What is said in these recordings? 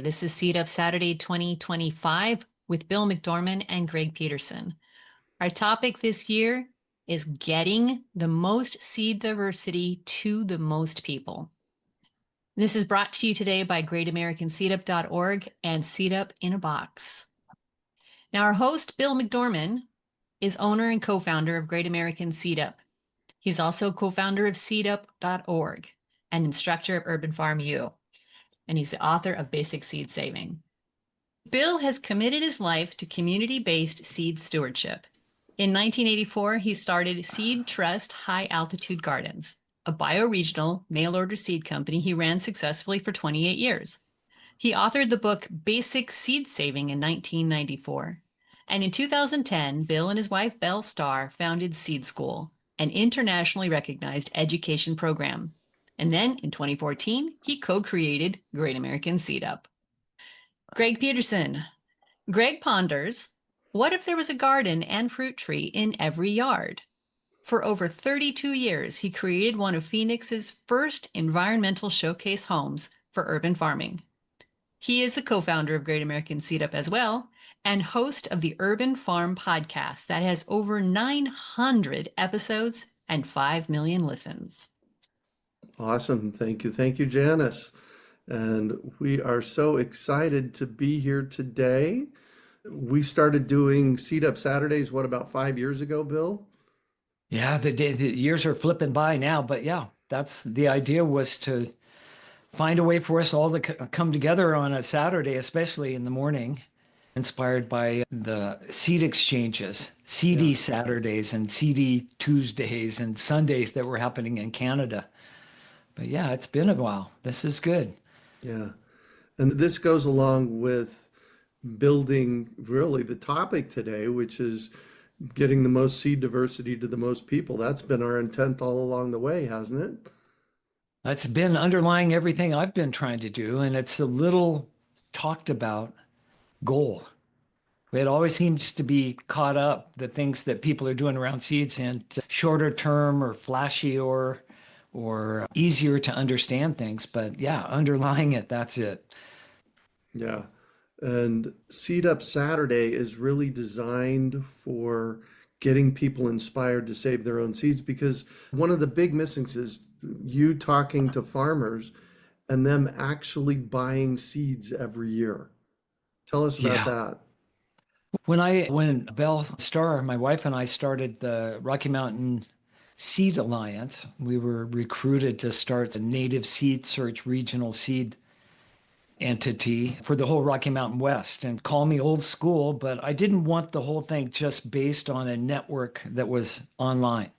This is Seed Up Saturday 2025 with Bill McDorman and Greg Peterson. Our topic this year is getting the most seed diversity to the most people. This is brought to you today by greatamericanseedup.org and Seed Up in a Box. Now, our host, Bill McDorman, is owner and co-founder of Great American Seed Up. He's also co-founder of seedup.org and instructor of Urban Farm U. And he's the author of Basic Seed Saving. Bill has committed his life to community-based seed stewardship. In 1984, he started Seed Trust High Altitude Gardens, a bioregional mail-order seed company he ran successfully for 28 years. He authored the book Basic Seed Saving in 1994. And in 2010, Bill and his wife, Belle Starr, founded Seed School, an internationally recognized education program. And then in 2014, he co-created Great American Seed Up. Greg Peterson. Greg ponders, what if there was a garden and fruit tree in every yard? For over 32 years, he created one of Phoenix's first environmental showcase homes for urban farming. He is the co-founder of Great American Seed Up as well, and host of the Urban Farm podcast that has over 900 episodes and 5 million listens. Awesome. Thank you. Thank you, Janice. And we are so excited to be here today. We started doing Seed Up Saturdays, about 5 years ago, Bill? Yeah, the years are flipping by now, but yeah, that's the idea, was to find a way for us all to come together on a Saturday, especially in the morning, inspired by the seed exchanges, CD Saturdays and CD Tuesdays and Sundays that were happening in Canada. But yeah, it's been a while. This is good. Yeah. And this goes along with building really the topic today, which is getting the most seed diversity to the most people. That's been our intent all along the way, hasn't it? That's been underlying everything I've been trying to do. And it's a little talked about goal. It always seems to be caught up, the things that people are doing around seeds, and shorter term or flashy or easier to understand things. But yeah, underlying it, that's it. Yeah. And Seed Up Saturday is really designed for getting people inspired to save their own seeds, because one of the big missings is you talking to farmers and them actually buying seeds every year. Tell us about that. When Belle Starr, my wife, and I started the Rocky Mountain Seed Alliance, we were recruited to start the Native Seed Search regional seed entity for the whole Rocky Mountain West. And call me old school, but I didn't want the whole thing just based on a network that was online,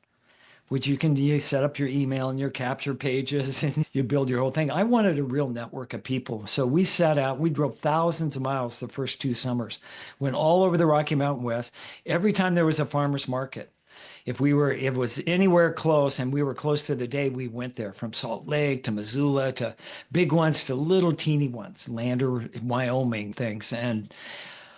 which you set up your email and your capture pages and you build your whole thing. I wanted a real network of people. So we set out, we drove thousands of miles the first 2 summers, went all over the Rocky Mountain West. Every time there was a farmer's market, if it was anywhere close and we were close to the day, we went there, from Salt Lake to Missoula to big ones to little teeny ones, Lander, Wyoming things. And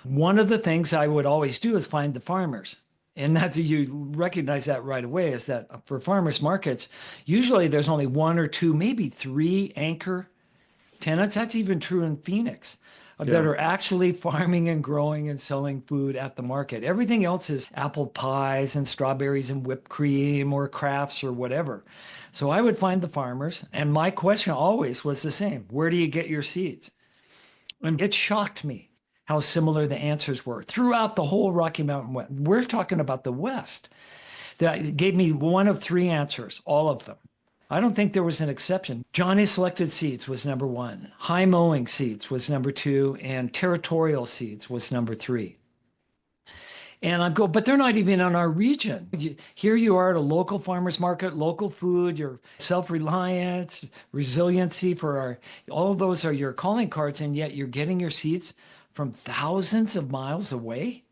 one of the things I would always do is find the farmers. And that's, you recognize that right away, is that for farmers markets, usually there's only 1 or 2, maybe 3 anchor tenants. That's even true in Phoenix. That are actually farming and growing and selling food at the market. Everything else is apple pies and strawberries and whipped cream or crafts or whatever. So I would find the farmers, and my question always was the same: where do you get your seeds? And it shocked me how similar the answers were throughout the whole Rocky Mountain West. We're talking about the West. That gave me 1 of 3 answers, all of them. I don't think there was an exception. Johnny Selected Seeds was number 1. High Mowing Seeds was number 2. And Territorial Seeds was number 3. And I go, but they're not even in our region. Here you are at a local farmer's market, local food, your self-reliance, resiliency all of those are your calling cards, and yet you're getting your seeds from thousands of miles away.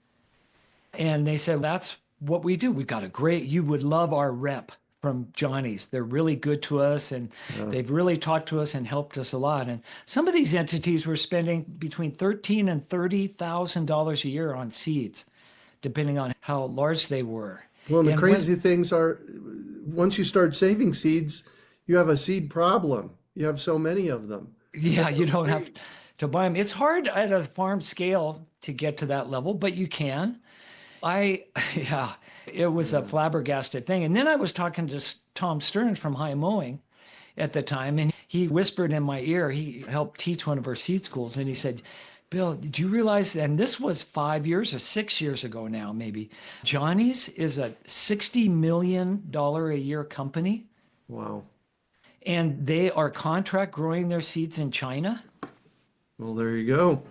And they said, that's what we do. We've got you would love our rep from Johnny's. They're really good to us, and they've really talked to us and helped us a lot. And some of these entities were spending between $13,000 and $30,000 a year on seeds, depending on how large they were. Well, and the crazy things are, once you start saving seeds, you have a seed problem. You have so many of them. Yeah, you don't have to buy them. It's hard at a farm scale to get to that level, but you can. Yeah, it was a flabbergasted thing. And then I was talking to Tom Stearns from High Mowing at the time, and he whispered in my ear. He helped teach one of our seed schools, and he said, Bill, did you realize, and this was 5 years or 6 years ago now, maybe, Johnny's is a $60 million a year company. Wow. And they are contract growing their seeds in China. Well, there you go.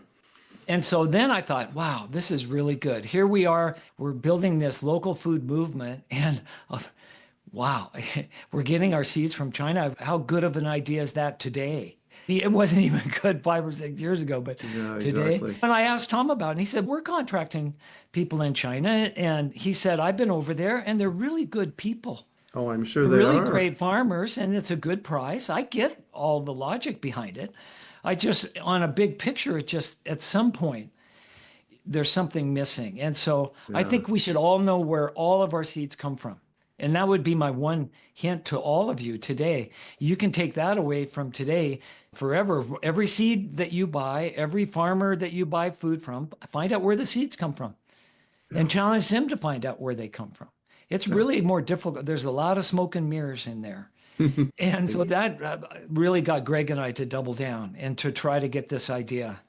And so then I thought, wow, this is really good. Here we are, we're building this local food movement, and wow, we're getting our seeds from China. How good of an idea is that today? It wasn't even good 5 or 6 years ago, but today. Exactly. And I asked Tom about it, and he said, we're contracting people in China. And he said, I've been over there, and they're really good people. Oh, I'm sure they Really are. great farmers, and it's a good price. I get all the logic behind it. I just, on a big picture, it just, at some point, there's something missing. And so I think we should all know where all of our seeds come from. And that would be my one hint to all of you today. You can take that away from today forever. Every seed that you buy, every farmer that you buy food from, find out where the seeds come from and challenge them to find out where they come from. It's really more difficult. There's a lot of smoke and mirrors in there. And so that really got Greg and I to double down and to try to get this idea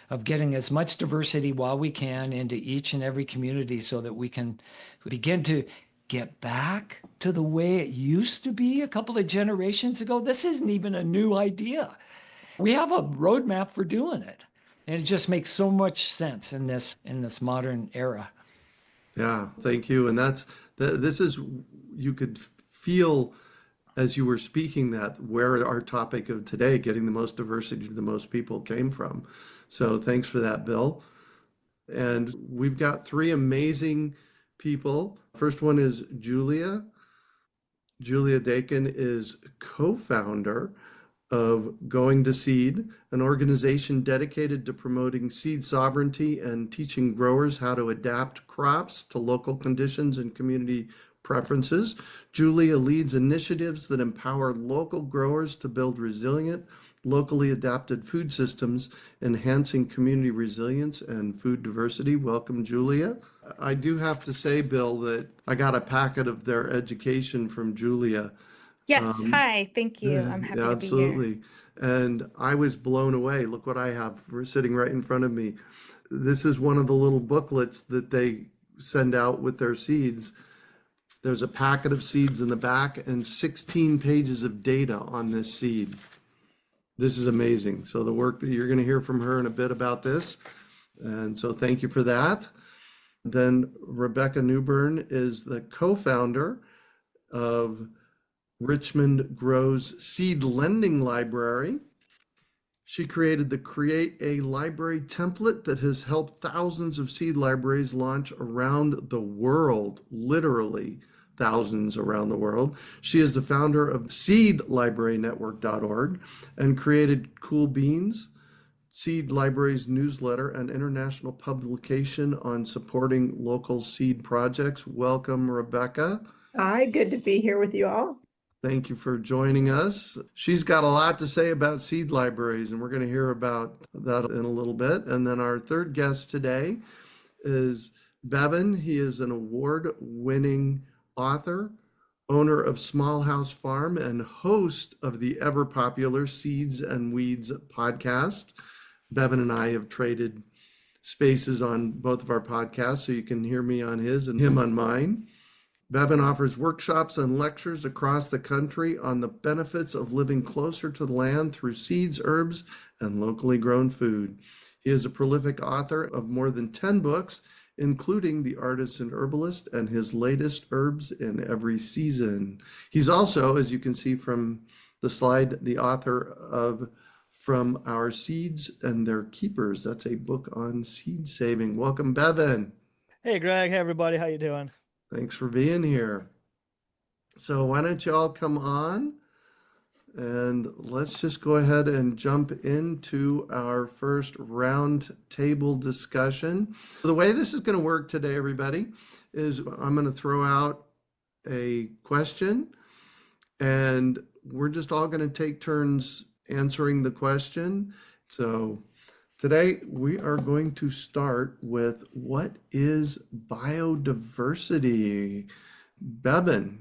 of getting as much diversity while we can into each and every community so that we can begin to get back to the way it used to be a couple of generations ago. This isn't even a new idea. We have a roadmap for doing it. And it just makes so much sense in this modern era. Yeah, thank you. And this is, you could feel as you were speaking that where our topic of today, getting the most diversity to the most people, came from. So thanks for that, Bill. And we've got 3 amazing people. First one is Julia. Julia Dakin is co-founder of Going to Seed, an organization dedicated to promoting seed sovereignty and teaching growers how to adapt crops to local conditions and community preferences. Julia leads initiatives that empower local growers to build resilient, locally adapted food systems, enhancing community resilience and food diversity. Welcome, Julia. I do have to say, Bill, that I got a packet of their education from Julia. Yes, hi, thank you. I'm happy to be here. Absolutely. And I was blown away. Look what I have sitting right in front of me. This is one of the little booklets that they send out with their seeds. There's a packet of seeds in the back and 16 pages of data on this seed. This is amazing. So the work that you're going to hear from her in a bit about this. And so thank you for that. Then Rebecca Newburn is the co-founder of Richmond Grows Seed Lending Library. She created the Create a Library template that has helped thousands of seed libraries launch around the world, literally thousands around the world. She is the founder of seedlibrarynetwork.org and created Cool Beans, Seed Library's newsletter and international publication on supporting local seed projects. Welcome, Rebecca. Hi, good to be here with you all. Thank you for joining us. She's got a lot to say about seed libraries, and we're going to hear about that in a little bit. And then our third guest today is Bevin. He is an award-winning author, owner of Small House Farm, and host of the ever-popular Seeds and Weeds podcast. Bevin and I have traded spaces on both of our podcasts, so you can hear me on his and him on mine. Bevin offers workshops and lectures across the country on the benefits of living closer to the land through seeds, herbs, and locally grown food. He is a prolific author of more than 10 books, including The Artisan Herbalist and his latest, Herbs in Every Season. He's also, as you can see from the slide, the author of From Our Seeds and Their Keepers. That's a book on seed saving. Welcome, Bevin. Hey, Greg. Hey, everybody. How you doing? Thanks for being here. So why don't you all come on and let's just go ahead and jump into our first round table discussion. The way this is going to work today, everybody, is I'm going to throw out a question and we're just all going to take turns answering the question. So Today, we are going to start with what is biodiversity? Bevin.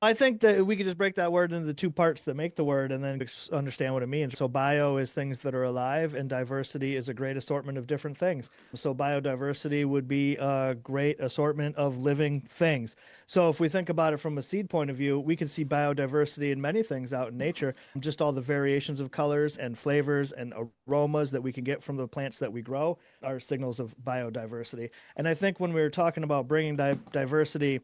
I think that we could just break that word into the two parts that make the word and then understand what it means. So bio is things that are alive, and diversity is a great assortment of different things. So biodiversity would be a great assortment of living things. So if we think about it from a seed point of view, we can see biodiversity in many things out in nature, just all the variations of colors and flavors and aromas that we can get from the plants that we grow are signals of biodiversity. And I think when we were talking about bringing biodiversity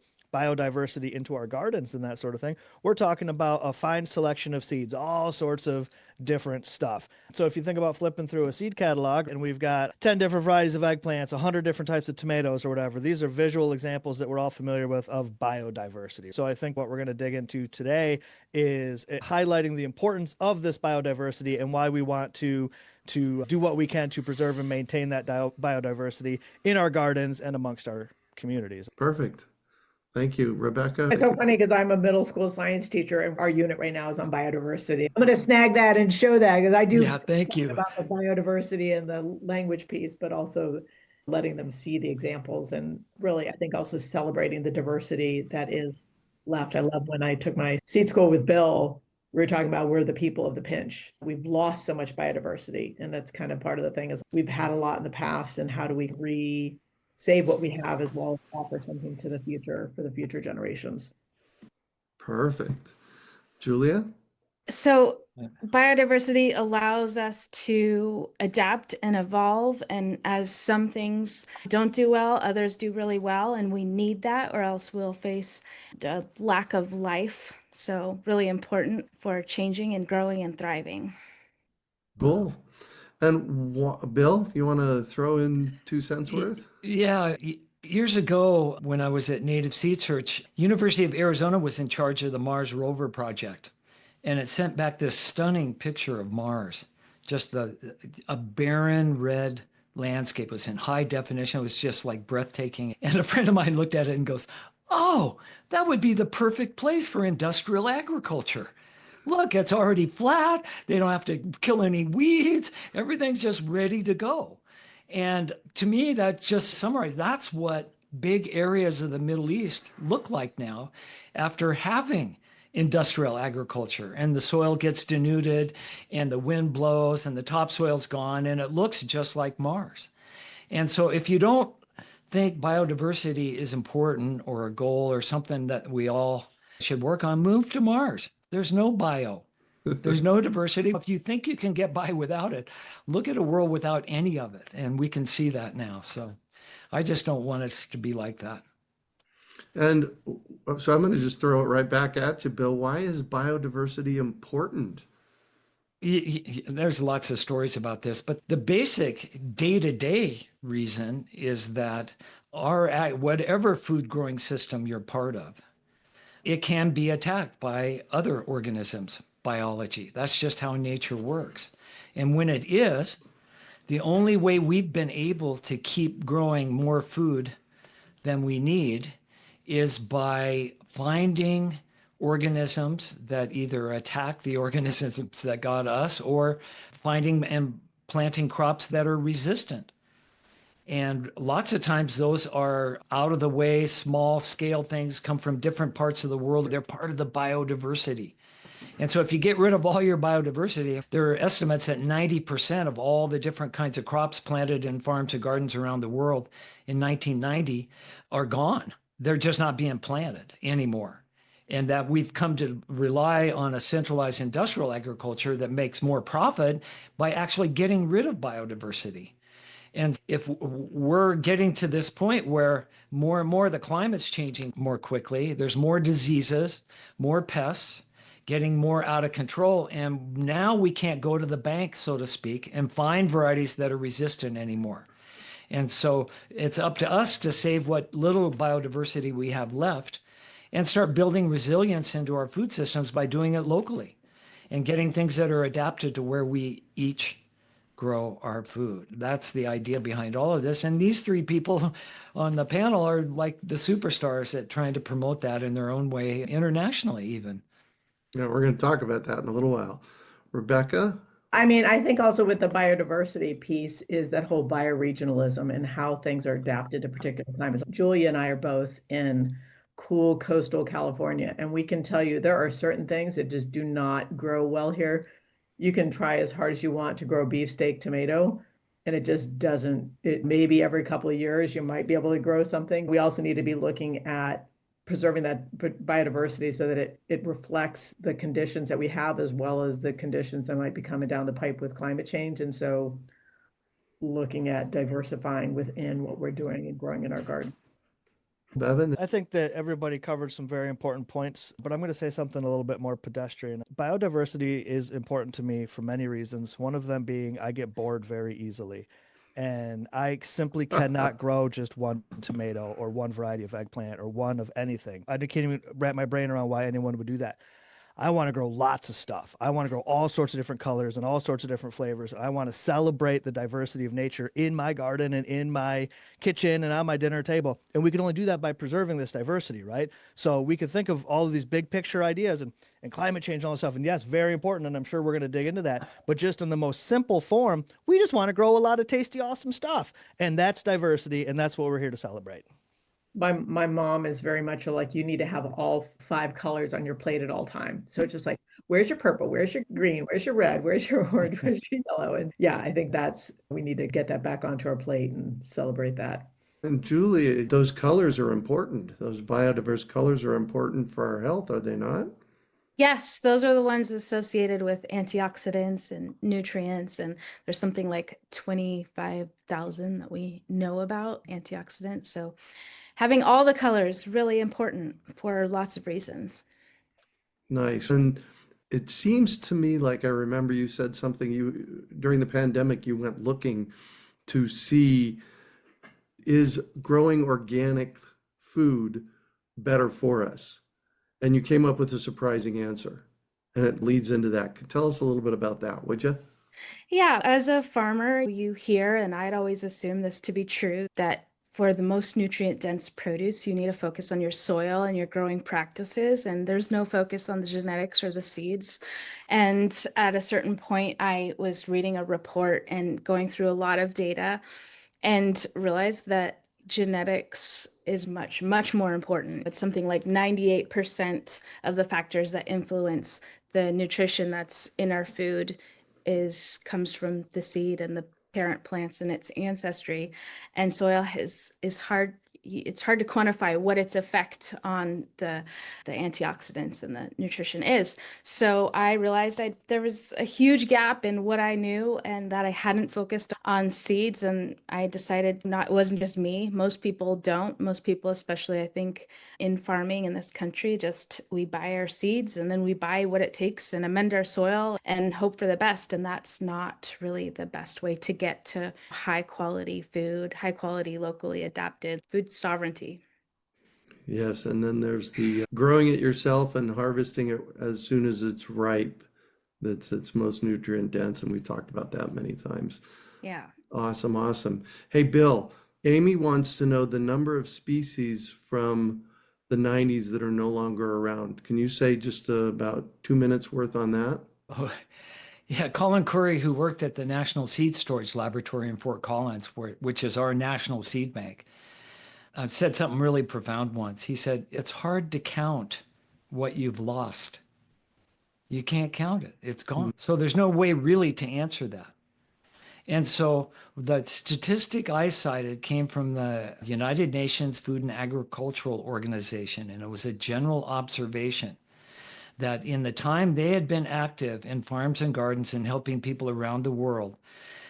into our gardens and that sort of thing, we're talking about a fine selection of seeds, all sorts of different stuff. So if you think about flipping through a seed catalog and we've got 10 different varieties of eggplants, 100 different types of tomatoes or whatever, these are visual examples that we're all familiar with of biodiversity. So I think what we're going to dig into today is highlighting the importance of this biodiversity and why we want to do what we can to preserve and maintain that biodiversity in our gardens and amongst our communities. Perfect. Thank you, Rebecca. It's so funny because I'm a middle school science teacher and our unit right now is on biodiversity. I'm going to snag that and show that because I do thank you. about the biodiversity and the language piece, but also letting them see the examples and really, I think also celebrating the diversity that is left. I love when I took my seed school with Bill, we were talking about we're the people of the pinch. We've lost so much biodiversity. And that's kind of part of the thing is we've had a lot in the past and how do we save what we have as well as offer something to the future for the future generations. Perfect. Julia? So biodiversity allows us to adapt and evolve. And as some things don't do well, others do really well. And we need that or else we'll face a lack of life. So really important for changing and growing and thriving. Cool. And Bill, you want to throw in 2 cents worth? Yeah. Years ago, when I was at Native Seed Search, University of Arizona was in charge of the Mars rover project. And it sent back this stunning picture of Mars, just a barren red landscape. It was in high definition. It was just like breathtaking. And a friend of mine looked at it and goes, "Oh, that would be the perfect place for industrial agriculture. Look, it's already flat. They don't have to kill any weeds. Everything's just ready to go." And to me, that just summarized, that's what big areas of the Middle East look like now after having industrial agriculture, and the soil gets denuded and the wind blows and the topsoil's gone and it looks just like Mars. And so if you don't think biodiversity is important or a goal or something that we all should work on, move to Mars. There's no bio. There's no diversity. If you think you can get by without it, look at a world without any of it. And we can see that now. So I just don't want us to be like that. And so I'm going to just throw it right back at you, Bill. Why is biodiversity important? There's lots of stories about this, but the basic day-to-day reason is that whatever food growing system you're part of, it can be attacked by other organisms, biology. That's just how nature works. And when it is, the only way we've been able to keep growing more food than we need is by finding organisms that either attack the organisms that got us or finding and planting crops that are resistant. And lots of times those are out of the way, small scale things, come from different parts of the world. They're part of the biodiversity. And so if you get rid of all your biodiversity, there are estimates that 90% of all the different kinds of crops planted in farms and gardens around the world in 1990 are gone. They're just not being planted anymore. And that we've come to rely on a centralized industrial agriculture that makes more profit by actually getting rid of biodiversity. And if we're getting to this point where more and more the climate's changing more quickly, there's more diseases, more pests, getting more out of control. And now we can't go to the bank, so to speak, and find varieties that are resistant anymore. And so it's up to us to save what little biodiversity we have left and start building resilience into our food systems by doing it locally and getting things that are adapted to where we each grow our food. That's the idea behind all of this. And these three people on the panel are like the superstars at trying to promote that in their own way, internationally even. Yeah, we're going to talk about that in a little while. Rebecca, I mean, I think also with the biodiversity piece is that whole bioregionalism and how things are adapted to particular climates. Julia and I are both in cool coastal California, and we can tell you there are certain things that just do not grow well here. You can try as hard as you want to grow beefsteak tomato, and it just doesn't. It maybe every couple of years you might be able to grow something. We also need to be looking at preserving that biodiversity so that it reflects the conditions that we have as well as the conditions that might be coming down the pipe with climate change. And so looking at diversifying within what we're doing and growing in our gardens. Bevin? I think that everybody covered some very important points, but I'm going to say something a little bit more pedestrian. Biodiversity is important to me for many reasons. One of them being I get bored very easily. And I simply cannot grow just one tomato or one variety of eggplant or one of anything. I can't even wrap my brain around why anyone would do that. I want to grow lots of stuff. I want to grow all sorts of different colors and all sorts of different flavors. I want to celebrate the diversity of nature in my garden and in my kitchen and on my dinner table. And we can only do that by preserving this diversity, right? So we can think of all of these big picture ideas and climate change and all this stuff. And yes, very important. And I'm sure we're going to dig into that. But just in the most simple form, we just want to grow a lot of tasty, awesome stuff. And that's diversity. And that's what we're here to celebrate. My mom is very much like, you need to have all 5 colors on your plate at all time. So it's just like, where's your purple? Where's your green? Where's your red? Where's your orange? Where's your yellow? And yeah, I think we need to get that back onto our plate and celebrate that. And Julie, those colors are important. Those biodiverse colors are important for our health, are they not? Yes, those are the ones associated with antioxidants and nutrients. And there's something like 25,000 that we know about antioxidants. So having all the colors really important for lots of reasons. Nice. And it seems to me like I remember you said something during the pandemic, you went looking to see, is growing organic food better for us? And you came up with a surprising answer, and it leads into that. Tell us a little bit about that, would you? Yeah, as a farmer, you hear, and I'd always assume this to be true, that for the most nutrient dense produce, you need to focus on your soil and your growing practices, and there's no focus on the genetics or the seeds. And at a certain point, I was reading a report and going through a lot of data and realized that genetics is much, much more important. It's something like 98% of the factors that influence the nutrition that's in our food comes from the seed and the parent plants and its ancestry. And soil is hard. It's hard to quantify what its effect on the antioxidants and the nutrition is. So I realized there was a huge gap in what I knew and that I hadn't focused on seeds. And I decided it wasn't just me. Most people don't. Most people, especially I think in farming in this country, we buy our seeds and then we buy what it takes and amend our soil and hope for the best. And that's not really the best way to get to high quality food, high quality, locally adapted food sovereignty. Yes, and then there's the growing it yourself and harvesting it as soon as it's ripe. That's its most nutrient dense, and we talked about that many times. Yeah. Awesome, awesome. Hey, Bill, Amy wants to know the number of species from the 90s that are no longer around. Can you say just about 2 minutes worth on that? Oh, yeah, Colin Curry, who worked at the National Seed Storage Laboratory in Fort Collins, which is our national seed bank, said something really profound once. He said, it's hard to count what you've lost. You can't count it. It's gone. So there's no way really to answer that. And so the statistic I cited came from the United Nations Food and Agricultural Organization, and it was a general observation that in the time they had been active in farms and gardens and helping people around the world,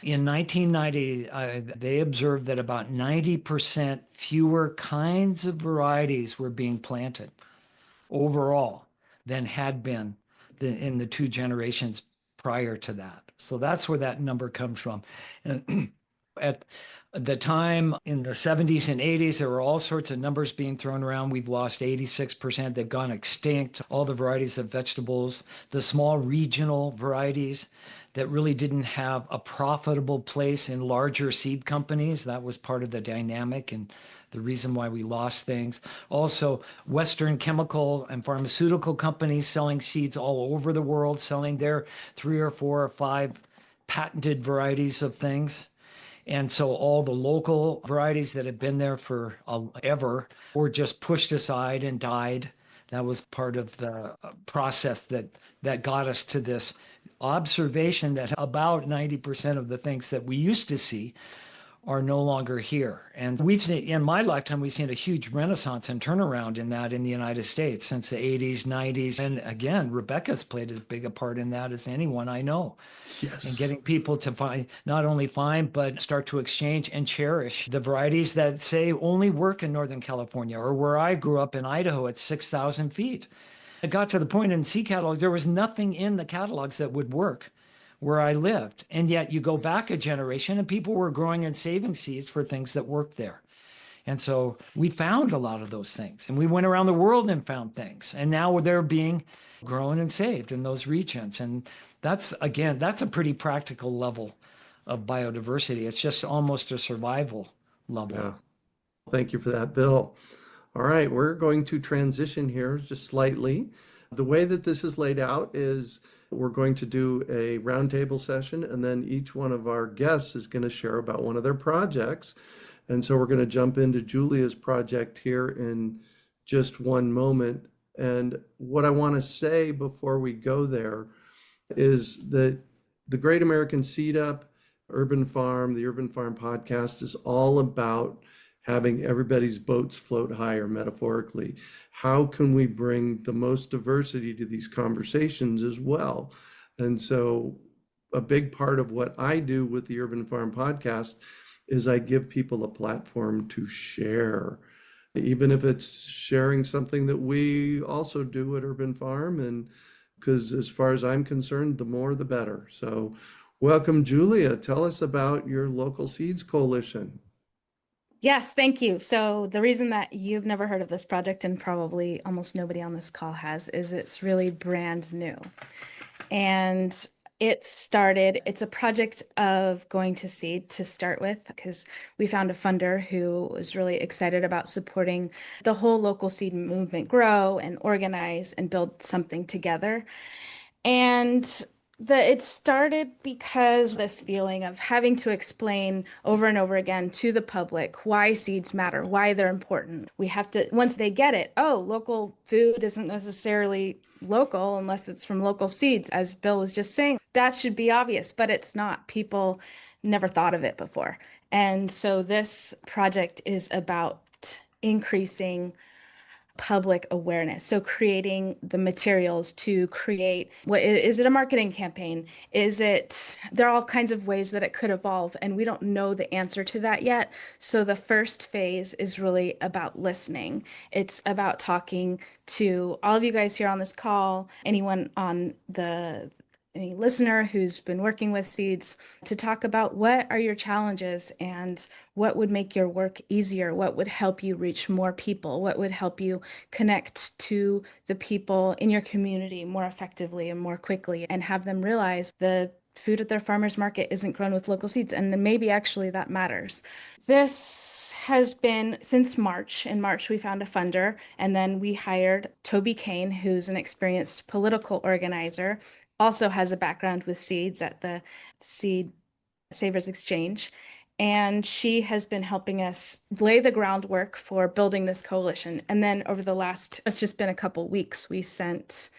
in 1990, they observed that about 90% fewer kinds of varieties were being planted overall than had been in the 2 generations prior to that. So that's where that number comes from. And at the time in the 70s and 80s, there were all sorts of numbers being thrown around. We've lost 86%. They've gone extinct. All the varieties of vegetables, the small regional varieties that really didn't have a profitable place in larger seed companies. That was part of the dynamic and the reason why we lost things. Also, Western chemical and pharmaceutical companies selling seeds all over the world, selling their 3 or 4 or 5 patented varieties of things. And so all the local varieties that have been there for ever were just pushed aside and died. That was part of the process that got us to this observation that about 90% of the things that we used to see are no longer here. And we've seen, in my lifetime, we've seen a huge renaissance and turnaround in that in the United States since the 80s, 90s. And again, Rebecca's played as big a part in that as anyone I know. Yes. And getting people to not only find, but start to exchange and cherish the varieties that say only work in Northern California, or where I grew up in Idaho at 6,000 feet. It got to the point in seed catalogs, there was nothing in the catalogs that would work where I lived. And yet you go back a generation and people were growing and saving seeds for things that worked there. And so we found a lot of those things, and we went around the world and found things. And now they're being grown and saved in those regions. And that's a pretty practical level of biodiversity. It's just almost a survival level. Yeah. Thank you for that, Bill. All right, we're going to transition here just slightly. The way that this is laid out is we're going to do a roundtable session, and then each one of our guests is going to share about one of their projects. And so we're going to jump into Julia's project here in just one moment. And what I want to say before we go there is that the Great American Seed Up, Urban Farm, the Urban Farm podcast is all about having everybody's boats float higher, metaphorically. How can we bring the most diversity to these conversations as well? And so a big part of what I do with the Urban Farm podcast is I give people a platform to share, even if it's sharing something that we also do at Urban Farm. And because as far as I'm concerned, the more the better. So welcome, Julia. Tell us about your local seeds coalition. Yes, thank you. So the reason that you've never heard of this project, and probably almost nobody on this call has, is it's really brand new. And it's a project of going to seed to start with, because we found a funder who was really excited about supporting the whole local seed movement grow and organize and build something together. And it started because this feeling of having to explain over and over again to the public why seeds matter, why they're important. We have to, once they get it, local food isn't necessarily local unless it's from local seeds, as Bill was just saying. That should be obvious, but it's not. People never thought of it before. And so this project is about increasing public awareness. So creating the materials to create, is it a marketing campaign? There are all kinds of ways that it could evolve, and we don't know the answer to that yet. So the first phase is really about listening. It's about talking to all of you guys here on this call, anyone on any listener who's been working with seeds, to talk about what are your challenges and what would make your work easier, what would help you reach more people, what would help you connect to the people in your community more effectively and more quickly, and have them realize the food at their farmer's market isn't grown with local seeds, and maybe actually that matters. This has been since March. In March, we found a funder, and then we hired Toby Kane, who's an experienced political organizer, also has a background with seeds at the Seed Savers Exchange. And she has been helping us lay the groundwork for building this coalition. And then over it's just been a couple weeks, we sent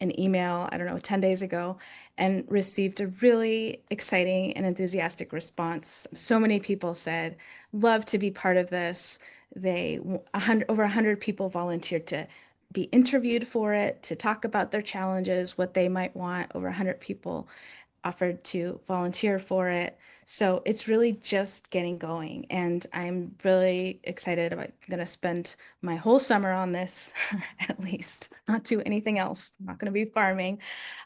an email, 10 days ago, and received a really exciting and enthusiastic response. So many people said, love to be part of this. Over 100 people volunteered to be interviewed for it, to talk about their challenges, what they might want. Over 100 people offered to volunteer for it. So it's really just getting going. And I'm really excited about going to spend my whole summer on this, at least, not do anything else. I'm not going to be farming.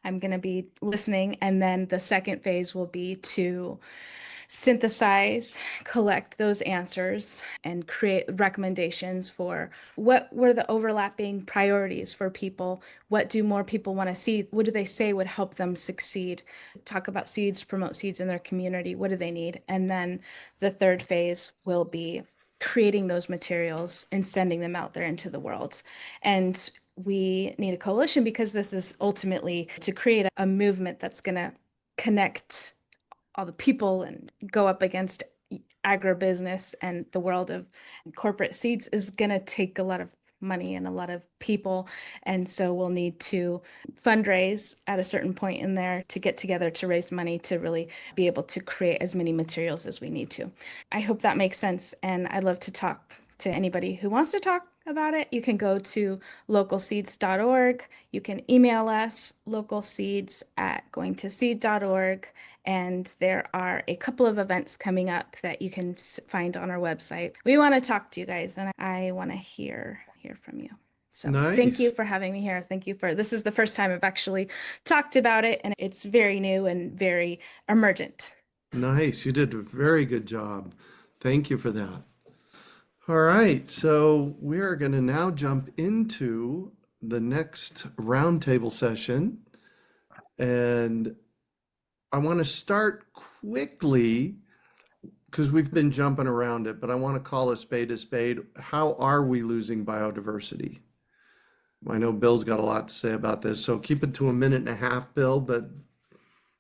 I'm going to be listening. And then the second phase will be to synthesize, collect those answers, and create recommendations for what were the overlapping priorities for people. What do more people want to see? What do they say would help them succeed? Talk about seeds, promote seeds in their community. What do they need? And then the third phase will be creating those materials and sending them out there into the world. And we need a coalition because this is ultimately to create a movement that's going to connect all the people and go up against agribusiness and the world of corporate seeds is going to take a lot of money and a lot of people. And so we'll need to fundraise at a certain point in there to get together to raise money to really be able to create as many materials as we need to. I hope that makes sense. And I'd love to talk to anybody who wants to talk about it. You can go to localseeds.org. You can email us localseeds@goingtoseed.org. And there are a couple of events coming up that you can find on our website. We want to talk to you guys, and I want to hear from you. So thank you Nice. for having me here. Thank you this is the first time I've actually talked about it, and it's very new and very emergent. Nice. You did a very good job. Thank you for that. All right, so we are going to now jump into the next roundtable session. And I want to start quickly because we've been jumping around it, but I want to call a spade. How are we losing biodiversity? I know Bill's got a lot to say about this, so keep it to a minute and a half, Bill, but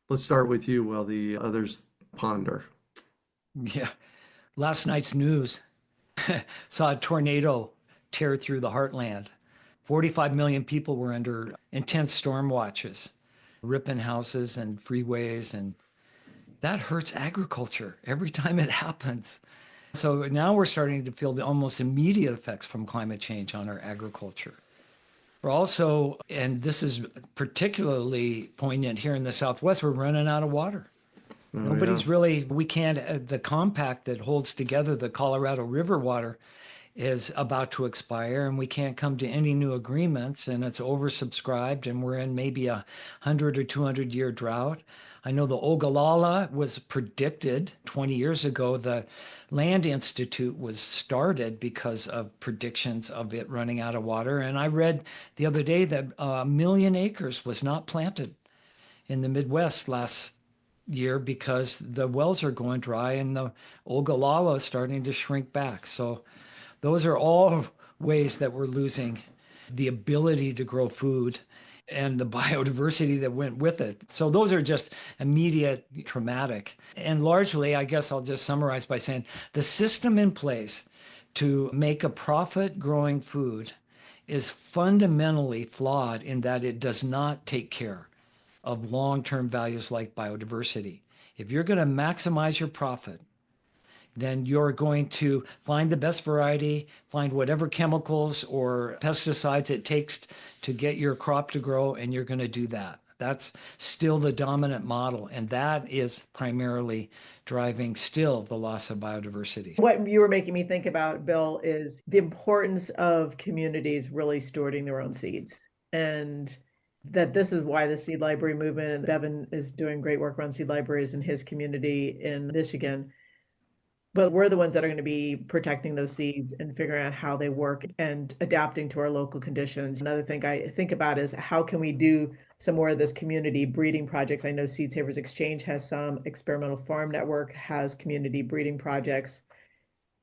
let's start with you while the others ponder. Yeah. Last night's news saw a tornado tear through the heartland. 45 million people were under intense storm watches, ripping houses and freeways, and that hurts agriculture every time it happens. So now we're starting to feel the almost immediate effects from climate change on our agriculture. We're also, and this is particularly poignant here in the Southwest, we're running out of water. Nobody's really, we can't, the compact that holds together the Colorado River water is about to expire, and we can't come to any new agreements, and it's oversubscribed, and we're in maybe 100 or 200 year drought. I know the Ogallala was predicted 20 years ago. The Land Institute was started because of predictions of it running out of water. And I read the other day that 1 million acres was not planted in the Midwest last year because the wells are going dry and the Ogallala is starting to shrink back. So those are all ways that we're losing the ability to grow food and the biodiversity that went with it. So those are just immediate traumatic. And largely, I guess I'll just summarize by saying the system in place to make a profit growing food is fundamentally flawed in that it does not take care of long-term values like biodiversity. If you're going to maximize your profit, then you're going to find the best variety, find whatever chemicals or pesticides it takes to get your crop to grow, and you're going to do that. That's still the dominant model, and that is primarily driving still the loss of biodiversity. What you were making me think about, Bill, is the importance of communities really stewarding their own seeds. And that this is why the seed library movement, and Bevin is doing great work around seed libraries in his community in Michigan. But we're the ones that are going to be protecting those seeds and figuring out how they work and adapting to our local conditions. Another thing I think about is how can we do some more of this community breeding projects? I know Seed Savers Exchange has some, Experimental Farm Network has community breeding projects.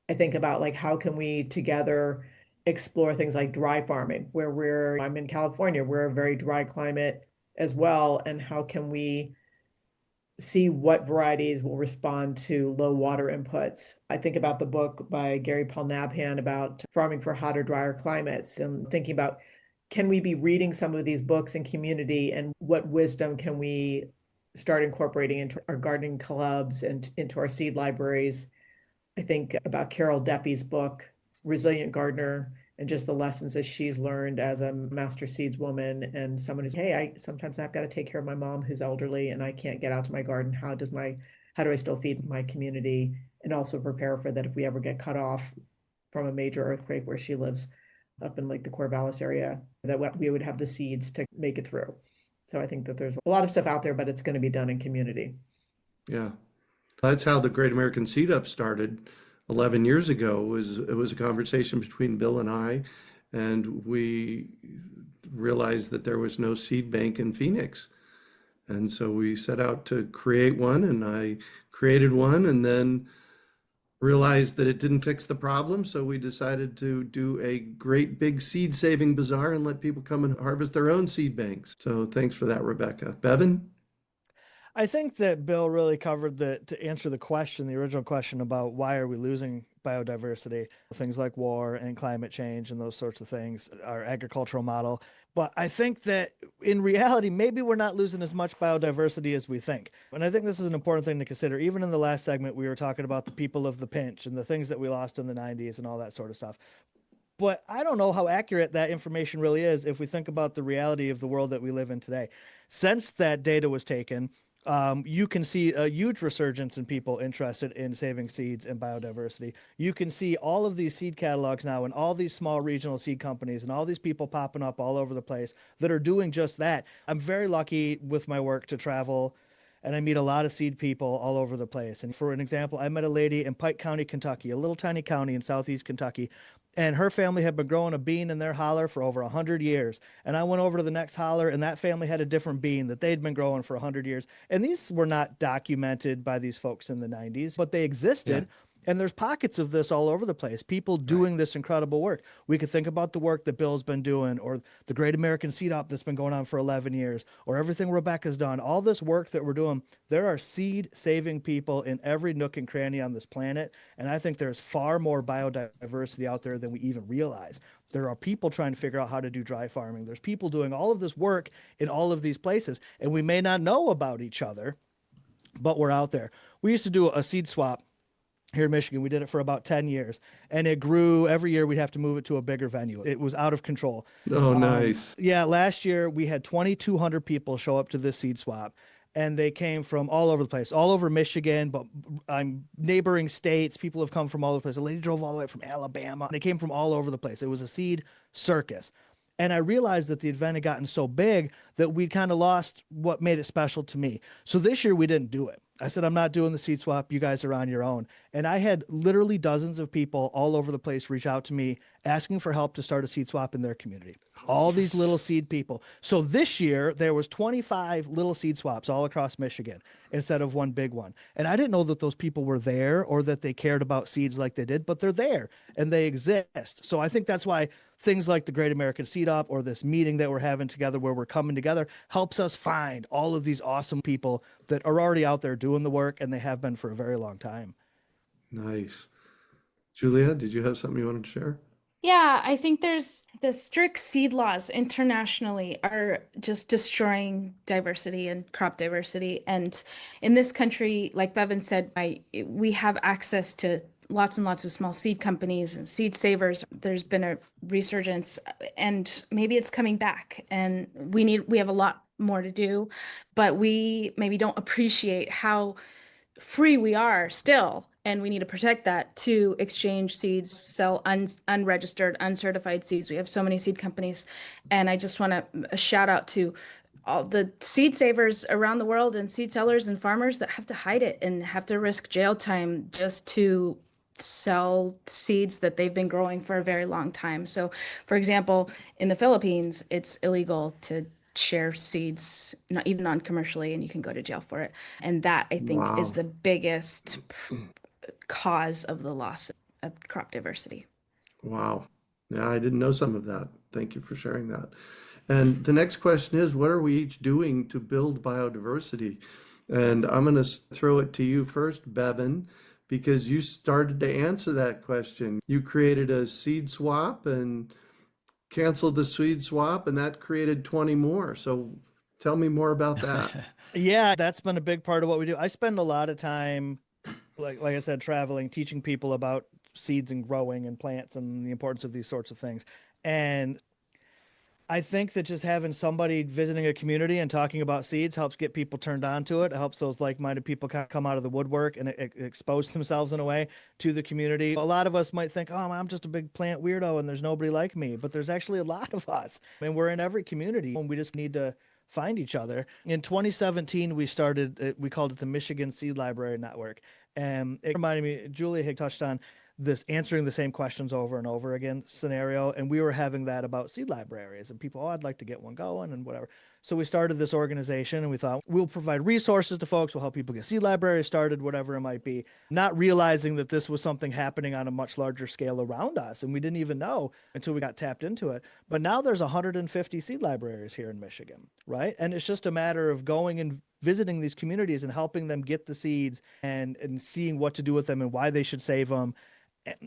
I think about like how can we together explore things like dry farming, where I'm in California, we're a very dry climate as well, and how can we see what varieties will respond to low water inputs. I think about the book by Gary Paul Nabhan about farming for hotter, drier climates, and thinking about, can we be reading some of these books in community, and what wisdom can we start incorporating into our gardening clubs and into our seed libraries? I think about Carol Deppy's book, Resilient Gardener, and just the lessons that she's learned as a master seeds woman and someone who's, hey, sometimes I've got to take care of my mom who's elderly and I can't get out to my garden. How do I still feed my community and also prepare for that if we ever get cut off from a major earthquake where she lives up in like the Corvallis area, that we would have the seeds to make it through. So I think that there's a lot of stuff out there, but it's going to be done in community. Yeah. That's how the Great American Seed Up started 11 years ago. It was a conversation between Bill and I, and we realized that there was no seed bank in Phoenix. And so we set out to create one, and I created one and then realized that it didn't fix the problem. So we decided to do a great big seed saving bazaar and let people come and harvest their own seed banks. So thanks for that, Rebecca. Bevin? I think that Bill really covered to answer the question, the original question about why are we losing biodiversity, things like war and climate change and those sorts of things, our agricultural model. But I think that in reality, maybe we're not losing as much biodiversity as we think. And I think this is an important thing to consider. Even in the last segment, we were talking about the people of the pinch and the things that we lost in the 90s and all that sort of stuff. But I don't know how accurate that information really is if we think about the reality of the world that we live in today. Since that data was taken, you can see a huge resurgence in people interested in saving seeds and biodiversity. You can see all of these seed catalogs now and all these small regional seed companies and all these people popping up all over the place that are doing just that. I'm very lucky with my work to travel, and I meet a lot of seed people all over the place. And for an example, I met a lady in Pike County, Kentucky, a little tiny county in southeast Kentucky, and her family had been growing a bean in their holler for over 100 years. And I went over to the next holler, and that family had a different bean that they'd been growing for 100 years. And these were not documented by these folks in the 90s, but they existed. Yeah. And there's pockets of this all over the place, people doing this incredible work. We could think about the work that Bill's been doing, or the Great American Seed Op that's been going on for 11 years, or everything Rebecca's done. All this work that we're doing, there are seed-saving people in every nook and cranny on this planet, and I think there's far more biodiversity out there than we even realize. There are people trying to figure out how to do dry farming. There's people doing all of this work in all of these places, and we may not know about each other, but we're out there. We used to do a seed swap here in Michigan. We did it for about 10 years, and it grew every year. We'd have to move it to a bigger venue. It was out of control. Oh, nice. Yeah. Last year we had 2,200 people show up to this seed swap, and they came from all over the place, all over Michigan, but neighboring states. People have come from all over the place. A lady drove all the way from Alabama. They came from all over the place. It was a seed circus. And I realized that the event had gotten so big that we kind of lost what made it special to me. So this year we didn't do it. I said, I'm not doing the seed swap. You guys are on your own. And I had literally dozens of people all over the place reach out to me asking for help to start a seed swap in their community. All these little seed people. So this year there was 25 little seed swaps all across Michigan instead of one big one. And I didn't know that those people were there or that they cared about seeds like they did, but they're there and they exist. So I think that's why things like the Great American Seed Op or this meeting that we're having together where we're coming together helps us find all of these awesome people that are already out there doing the work, and they have been for a very long time. Nice. Julia, did you have something you wanted to share? Yeah, I think there's the strict seed laws internationally are just destroying diversity and crop diversity. And in this country, like Bevin said, we have access to lots and lots of small seed companies and seed savers. There's been a resurgence, and maybe it's coming back, and we have a lot more to do, but we maybe don't appreciate how free we are still, and we need to protect that to exchange seeds, sell unregistered, uncertified seeds. We have so many seed companies, and I just want to shout out to all the seed savers around the world and seed sellers and farmers that have to hide it and have to risk jail time just to sell seeds that they've been growing for a very long time. So, for example, in the Philippines, it's illegal to share seeds, not even non-commercially, and you can go to jail for it. And that, I think, is the biggest cause of the loss of crop diversity. Wow. Yeah, I didn't know some of that. Thank you for sharing that. And the next question is, what are we each doing to build biodiversity? And I'm going to throw it to you first, Bevin, because you started to answer that question. You created a seed swap and canceled the seed swap, and that created 20 more. So tell me more about that. Yeah, that's been a big part of what we do. I spend a lot of time, like I said, traveling, teaching people about seeds and growing and plants and the importance of these sorts of things. And I think that just having somebody visiting a community and talking about seeds helps get people turned on to it. It helps those like-minded people come out of the woodwork and expose themselves in a way to the community. A lot of us might think, oh, I'm just a big plant weirdo and there's nobody like me, but there's actually a lot of us. And we're in every community and we just need to find each other. In 2017, we called it the Michigan Seed Library Network. And it reminded me, Julia had touched on this answering the same questions over and over again scenario. And we were having that about seed libraries and people, I'd like to get one going and whatever. So we started this organization and we thought we'll provide resources to folks. We'll help people get seed libraries started, whatever it might be, not realizing that this was something happening on a much larger scale around us. And we didn't even know until we got tapped into it. But now there's 150 seed libraries here in Michigan, right? And it's just a matter of going and visiting these communities and helping them get the seeds and seeing what to do with them and why they should save them.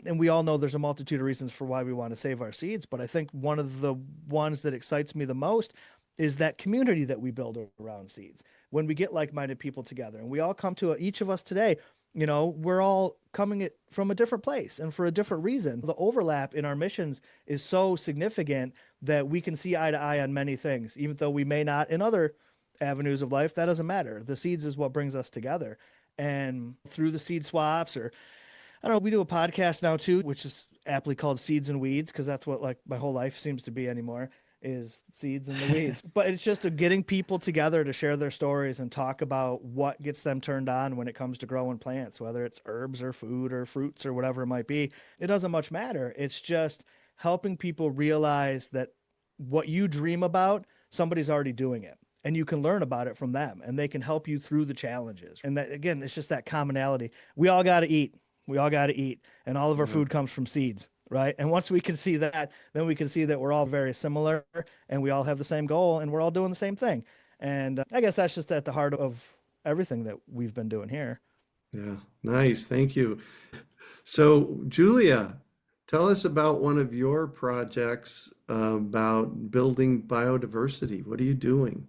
And we all know there's a multitude of reasons for why we want to save our seeds, but I think one of the ones that excites me the most is that community that we build around seeds. When we get like-minded people together and we all come to each of us today, you know, we're all coming from a different place and for a different reason. The overlap in our missions is so significant that we can see eye to eye on many things, even though we may not in other avenues of life. That doesn't matter. The seeds is what brings us together. And through the seed swaps, or I don't know, we do a podcast now too, which is aptly called Seeds and Weeds, because that's what like my whole life seems to be anymore, is seeds and the weeds. But it's just getting people together to share their stories and talk about what gets them turned on when it comes to growing plants, whether it's herbs or food or fruits or whatever it might be. It doesn't much matter. It's just helping people realize that what you dream about, somebody's already doing it. And you can learn about it from them, and they can help you through the challenges. And that, again, it's just that commonality. We all got to eat. We all got to eat. And all of our food comes from seeds, right? And once we can see that, then we can see that we're all very similar and we all have the same goal and we're all doing the same thing. And I guess that's just at the heart of everything that we've been doing here. Yeah, nice. Thank you. So, Julia, tell us about one of your projects about building biodiversity. What are you doing?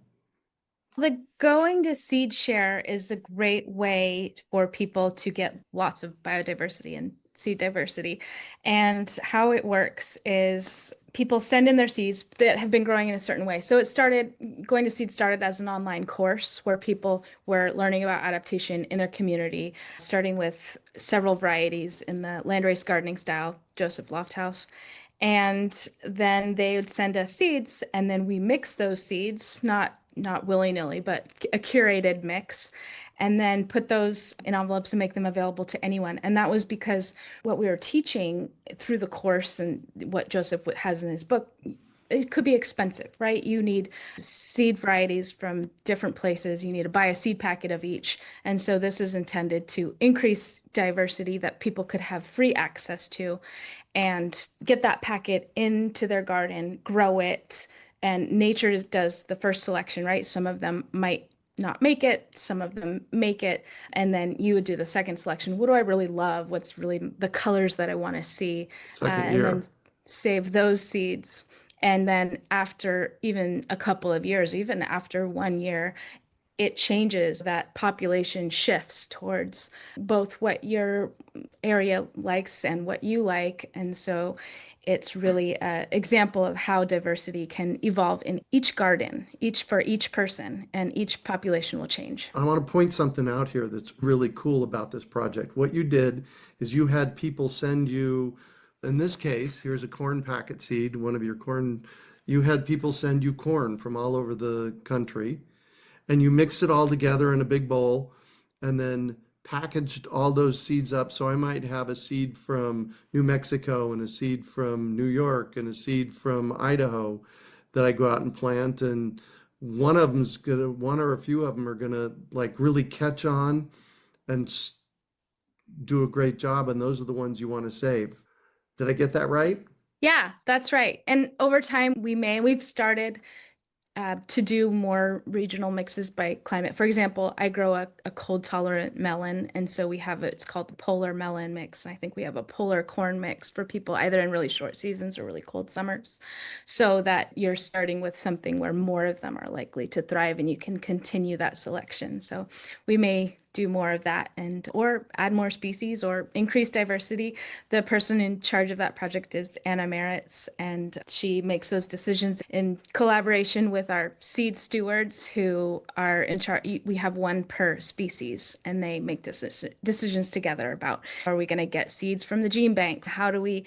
The going to seed share is a great way for people to get lots of biodiversity and seed diversity. And how it works is people send in their seeds that have been growing in a certain way. So going to seed started as an online course where people were learning about adaptation in their community, starting with several varieties in the landrace gardening style, Joseph Lofthouse. And then they would send us seeds, and then we mix those seeds, not willy-nilly, but a curated mix, and then put those in envelopes and make them available to anyone. And that was because what we were teaching through the course and what Joseph has in his book, it could be expensive, right? You need seed varieties from different places. You need to buy a seed packet of each. And so this is intended to increase diversity that people could have free access to and get that packet into their garden, grow it. And nature does the first selection, right? Some of them might not make it, some of them make it, and then you would do the second selection. What do I really love? What's really the colors that I want to see? And then save those seeds. And then after even a couple of years, even after 1 year, it changes. That population shifts towards both what your area likes and what you like. And so it's really an example of how diversity can evolve in each garden, for each person, and each population will change. I want to point something out here that's really cool about this project. What you did is you had people send you, in this case, here's a corn packet seed, one of your corn, you had people send you corn from all over the country, and you mix it all together in a big bowl and then packaged all those seeds up. So I might have a seed from New Mexico and a seed from New York and a seed from Idaho that I go out and plant. And one or a few of them are gonna like really catch on and do a great job. And those are the ones you want to save. Did I get that right? Yeah, that's right. And over time, we've started to do more regional mixes by climate. For example, I grow a cold tolerant melon, and so it's called the polar melon mix. I think we have a polar corn mix for people either in really short seasons or really cold summers, so that you're starting with something where more of them are likely to thrive and you can continue that selection. So we may do more of that or add more species or increase diversity. The person in charge of that project is Anna Maritz, and she makes those decisions in collaboration with our seed stewards who are in charge. We have one per species, and they make decisions together about, are we going to get seeds from the gene bank? How do we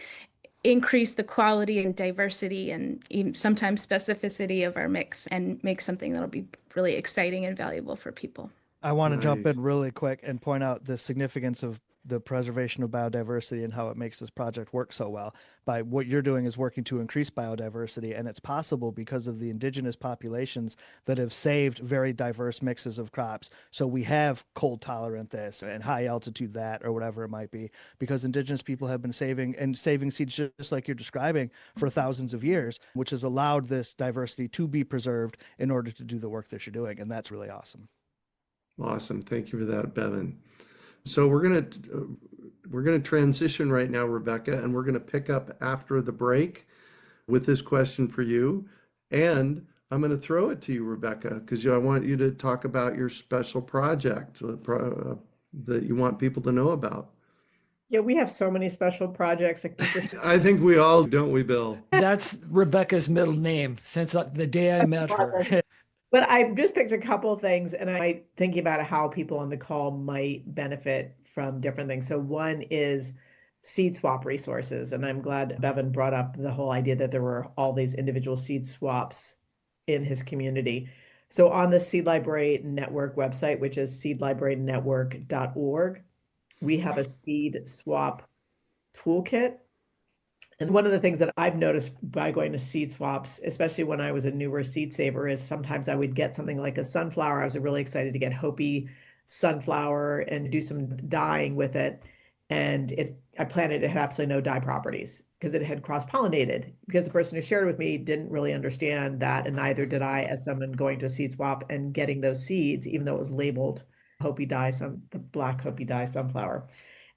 increase the quality and diversity and even sometimes specificity of our mix and make something that'll be really exciting and valuable for people? I want to jump in really quick and point out the significance of the preservation of biodiversity and how it makes this project work so well. By what you're doing is working to increase biodiversity, and it's possible because of the indigenous populations that have saved very diverse mixes of crops. So we have cold tolerant this and high altitude that, or whatever it might be, because indigenous people have been saving seeds just like you're describing for thousands of years, which has allowed this diversity to be preserved in order to do the work that you're doing. And that's really awesome. Awesome. Thank you for that, Bevin. So we're gonna transition right now, Rebecca, and we're gonna pick up after the break with this question for you. And I'm gonna throw it to you, Rebecca, because I want you to talk about your special project that you want people to know about. Yeah, we have so many special projects. I keep this. I think we all, don't we, Bill? That's Rebecca's middle name since the day I met her. But I just picked a couple of things, and I thinking about how people on the call might benefit from different things. So one is seed swap resources, and I'm glad Bevin brought up the whole idea that there were all these individual seed swaps in his community. So on the Seed Library Network website, which is seedlibrarynetwork.org, we have a seed swap toolkit. And one of the things that I've noticed by going to seed swaps, especially when I was a newer seed saver, is sometimes I would get something like a sunflower. I was really excited to get Hopi sunflower and do some dyeing with it. And I planted it had absolutely no dye properties because it had cross-pollinated. Because the person who shared it with me didn't really understand that, and neither did I as someone going to a seed swap and getting those seeds, even though it was labeled Hopi dye, the black Hopi dye sunflower.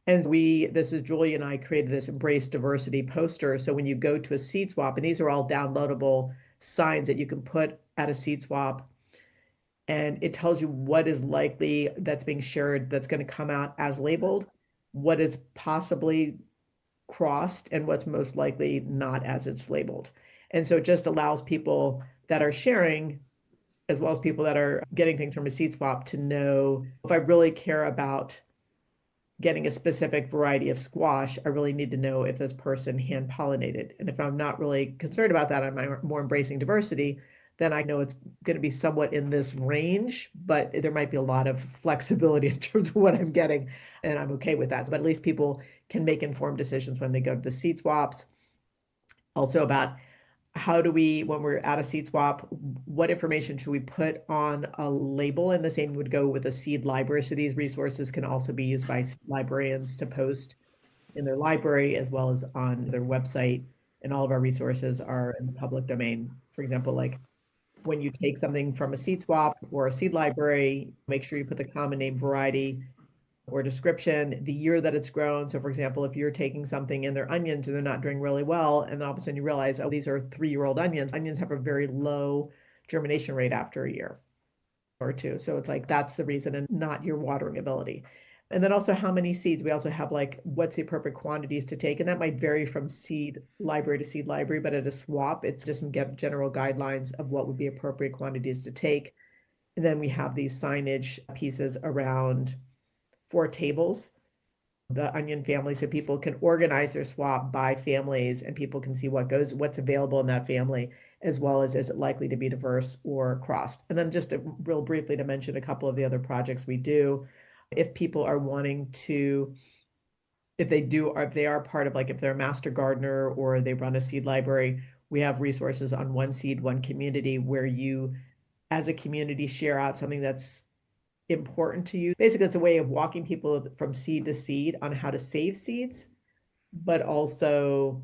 And this is Julia and I created this Embrace Diversity poster. So when you go to a seed swap, and these are all downloadable signs that you can put at a seed swap, and it tells you what is likely that's being shared that's going to come out as labeled, what is possibly crossed, and what's most likely not as it's labeled. And so it just allows people that are sharing, as well as people that are getting things from a seed swap, to know if I really care about getting a specific variety of squash, I really need to know if this person hand pollinated. And if I'm not really concerned about that, I'm more embracing diversity, then I know it's going to be somewhat in this range, but there might be a lot of flexibility in terms of what I'm getting, and I'm okay with that. But at least people can make informed decisions when they go to the seed swaps. Also about how do we, when we're at a seed swap, what information should we put on a label? And the same would go with a seed library. So these resources can also be used by librarians to post in their library as well as on their website. And all of our resources are in the public domain. For example, like when you take something from a seed swap or a seed library, make sure you put the common name, variety, or description, the year that it's grown. So for example, if you're taking something and they're onions and they're not doing really well, and all of a sudden you realize, oh, these are 3-year-old onions. Onions have a very low germination rate after a year or two. So it's like, that's the reason, and not your watering ability. And then also how many seeds. We also have like, what's the appropriate quantities to take? And that might vary from seed library to seed library, but at a swap, it's just some general guidelines of what would be appropriate quantities to take. And then we have these signage pieces around 4 tables, the onion family, so people can organize their swap by families and people can see what's available in that family, as well as is it likely to be diverse or crossed. And then just real briefly to mention a couple of the other projects we do. If people are wanting to, if they are part of, like if they're a master gardener or they run a seed library, we have resources on One Seed, One Community, where you as a community share out something that's important to you. Basically, it's a way of walking people from seed to seed on how to save seeds, but also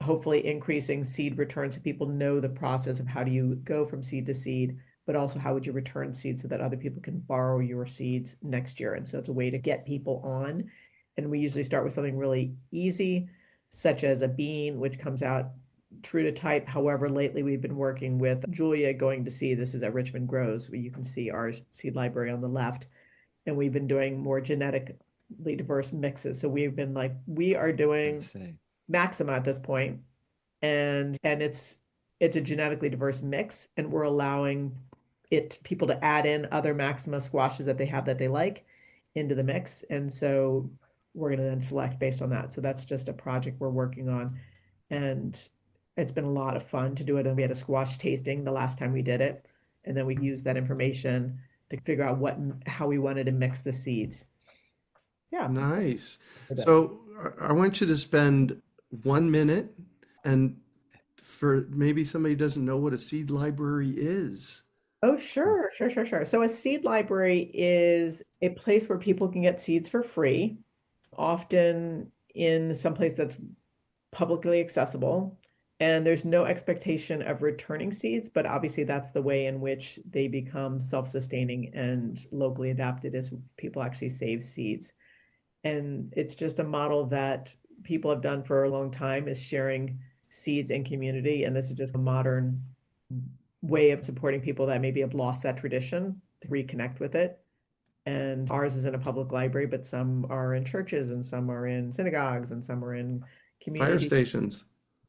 hopefully increasing seed returns so people know the process of how do you go from seed to seed, but also how would you return seeds so that other people can borrow your seeds next year. And so it's a way to get people on. And we usually start with something really easy, such as a bean, which comes out true to type. However, lately we've been working with Julia going to see, this is at Richmond Grows, where you can see our seed library on the left. And we've been doing more genetically diverse mixes. So we've been like, we are doing Maxima at this point, and it's a genetically diverse mix, and we're allowing people to add in other Maxima squashes that they have that they like into the mix. And so we're going to then select based on that. So that's just a project we're working on. And it's been a lot of fun to do it. And we had a squash tasting the last time we did it. And then we used that information to figure out how we wanted to mix the seeds. Yeah. Nice. So I want you to spend 1 minute, and for maybe somebody who doesn't know what a seed library is. Oh, sure. So a seed library is a place where people can get seeds for free, often in some place that's publicly accessible. And there's no expectation of returning seeds, but obviously that's the way in which they become self-sustaining and locally adapted is people actually save seeds. And it's just a model that people have done for a long time, is sharing seeds in community. And this is just a modern way of supporting people that maybe have lost that tradition to reconnect with it. And ours is in a public library, but some are in churches and some are in synagogues and some are in Fire community. stations.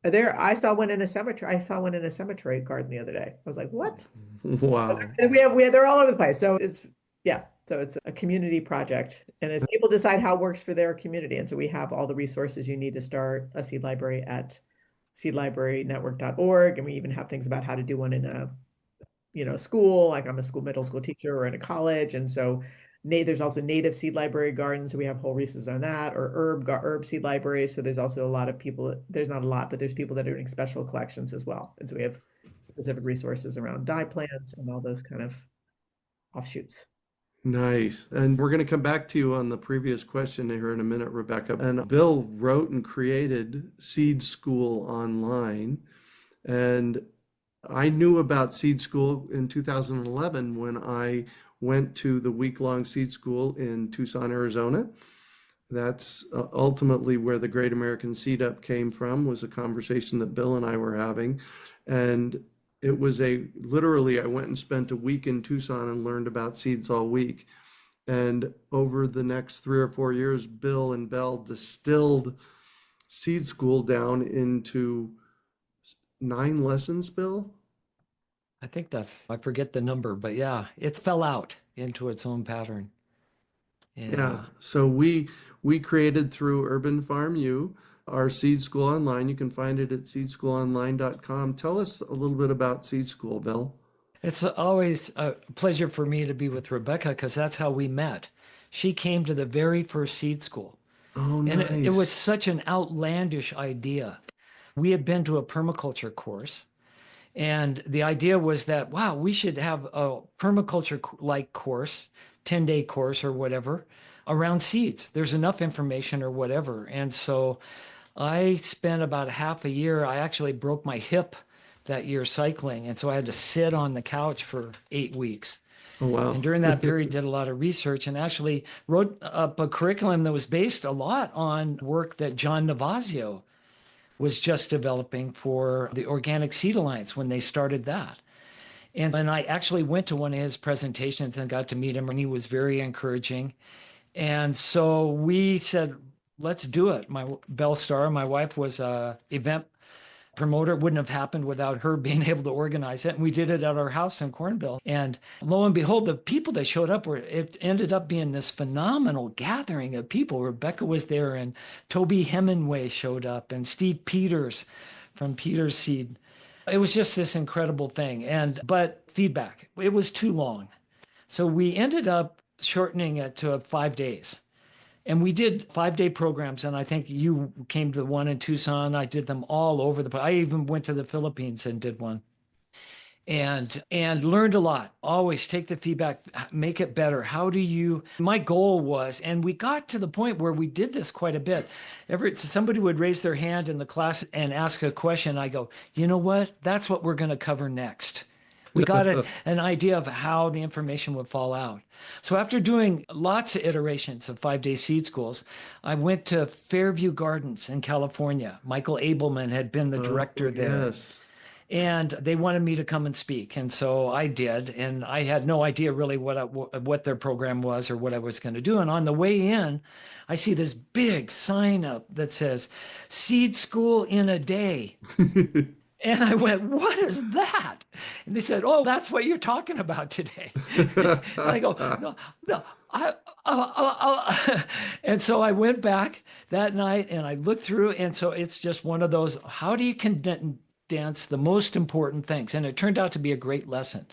There, I saw one in a cemetery. I saw one in a cemetery garden the other day. I was like, what? Wow. And they're all over the place. So it's a community project, and as people decide how it works for their community. And so we have all the resources you need to start a seed library at seedlibrarynetwork.org. And we even have things about how to do one in a school, like I'm a middle school teacher, or in a college. And so there's also native seed library gardens. So we have whole resources on that, or herb seed libraries. So there's also a lot of people, there's not a lot, but there's people that are doing special collections as well. And so we have specific resources around dye plants and all those kind of offshoots. Nice. And we're going to come back to you on the previous question here in a minute, Rebecca. And Bill wrote and created Seed School Online. And I knew about Seed School in 2011 when I went to the week-long Seed School in Tucson, Arizona. That's ultimately where the Great American Seed Up came from, was a conversation that Bill and I were having. And it was literally, I went and spent a week in Tucson and learned about seeds all week. And over the next 3 or 4 years, Bill and Bell distilled Seed School down into 9 lessons, Bill? I think I forget the number, but yeah, it fell out into its own pattern. Yeah. So we created through Urban Farm U our Seed School Online. You can find it at seedschoolonline.com. Tell us a little bit about Seed School, Bill. It's always a pleasure for me to be with Rebecca because that's how we met. She came to the very first Seed School. Oh, and nice. it was such an outlandish idea. We had been to a permaculture course, and the idea was that, wow, we should have a permaculture-like course, 10-day course or whatever, around seeds. There's enough information or whatever. And so I spent about half a year. I actually broke my hip that year cycling. And so I had to sit on the couch for 8 weeks. Oh, wow. And during that period, did a lot of research and actually wrote up a curriculum that was based a lot on work that John Navazio was just developing for the Organic Seed Alliance when they started that. And I actually went to one of his presentations and got to meet him, and he was very encouraging. And so we said, let's do it. Belle Starr, my wife, was an event promoter. It wouldn't have happened without her being able to organize it. And we did it at our house in Cornville. And lo and behold, the people that showed up it ended up being this phenomenal gathering of people. Rebecca was there, and Toby Hemingway showed up, and Steve Peters from Peters Seed. It was just this incredible thing. But feedback, it was too long. So we ended up shortening it to 5 days. And we did 5-day programs. And I think you came to the one in Tucson. I did them all over the place. I even went to the Philippines and did one. And learned a lot. Always take the feedback, make it better. My goal was, and we got to the point where we did this quite a bit. Somebody would raise their hand in the class and ask a question. I go, you know what? That's what we're going to cover next. We got an idea of how the information would fall out. So after doing lots of iterations of 5-day seed schools, I went to Fairview Gardens in California. Michael Abelman had been the director there. Yes. And they wanted me to come and speak. And so I did. And I had no idea really what their program was or what I was going to do. And on the way in, I see this big sign up that says, Seed School in a Day. And I went, what is that? And they said, oh, that's what you're talking about today. And I go, no. And so I went back that night and I looked through. And so it's just one of those, how do you condense the most important things? And it turned out to be a great lesson.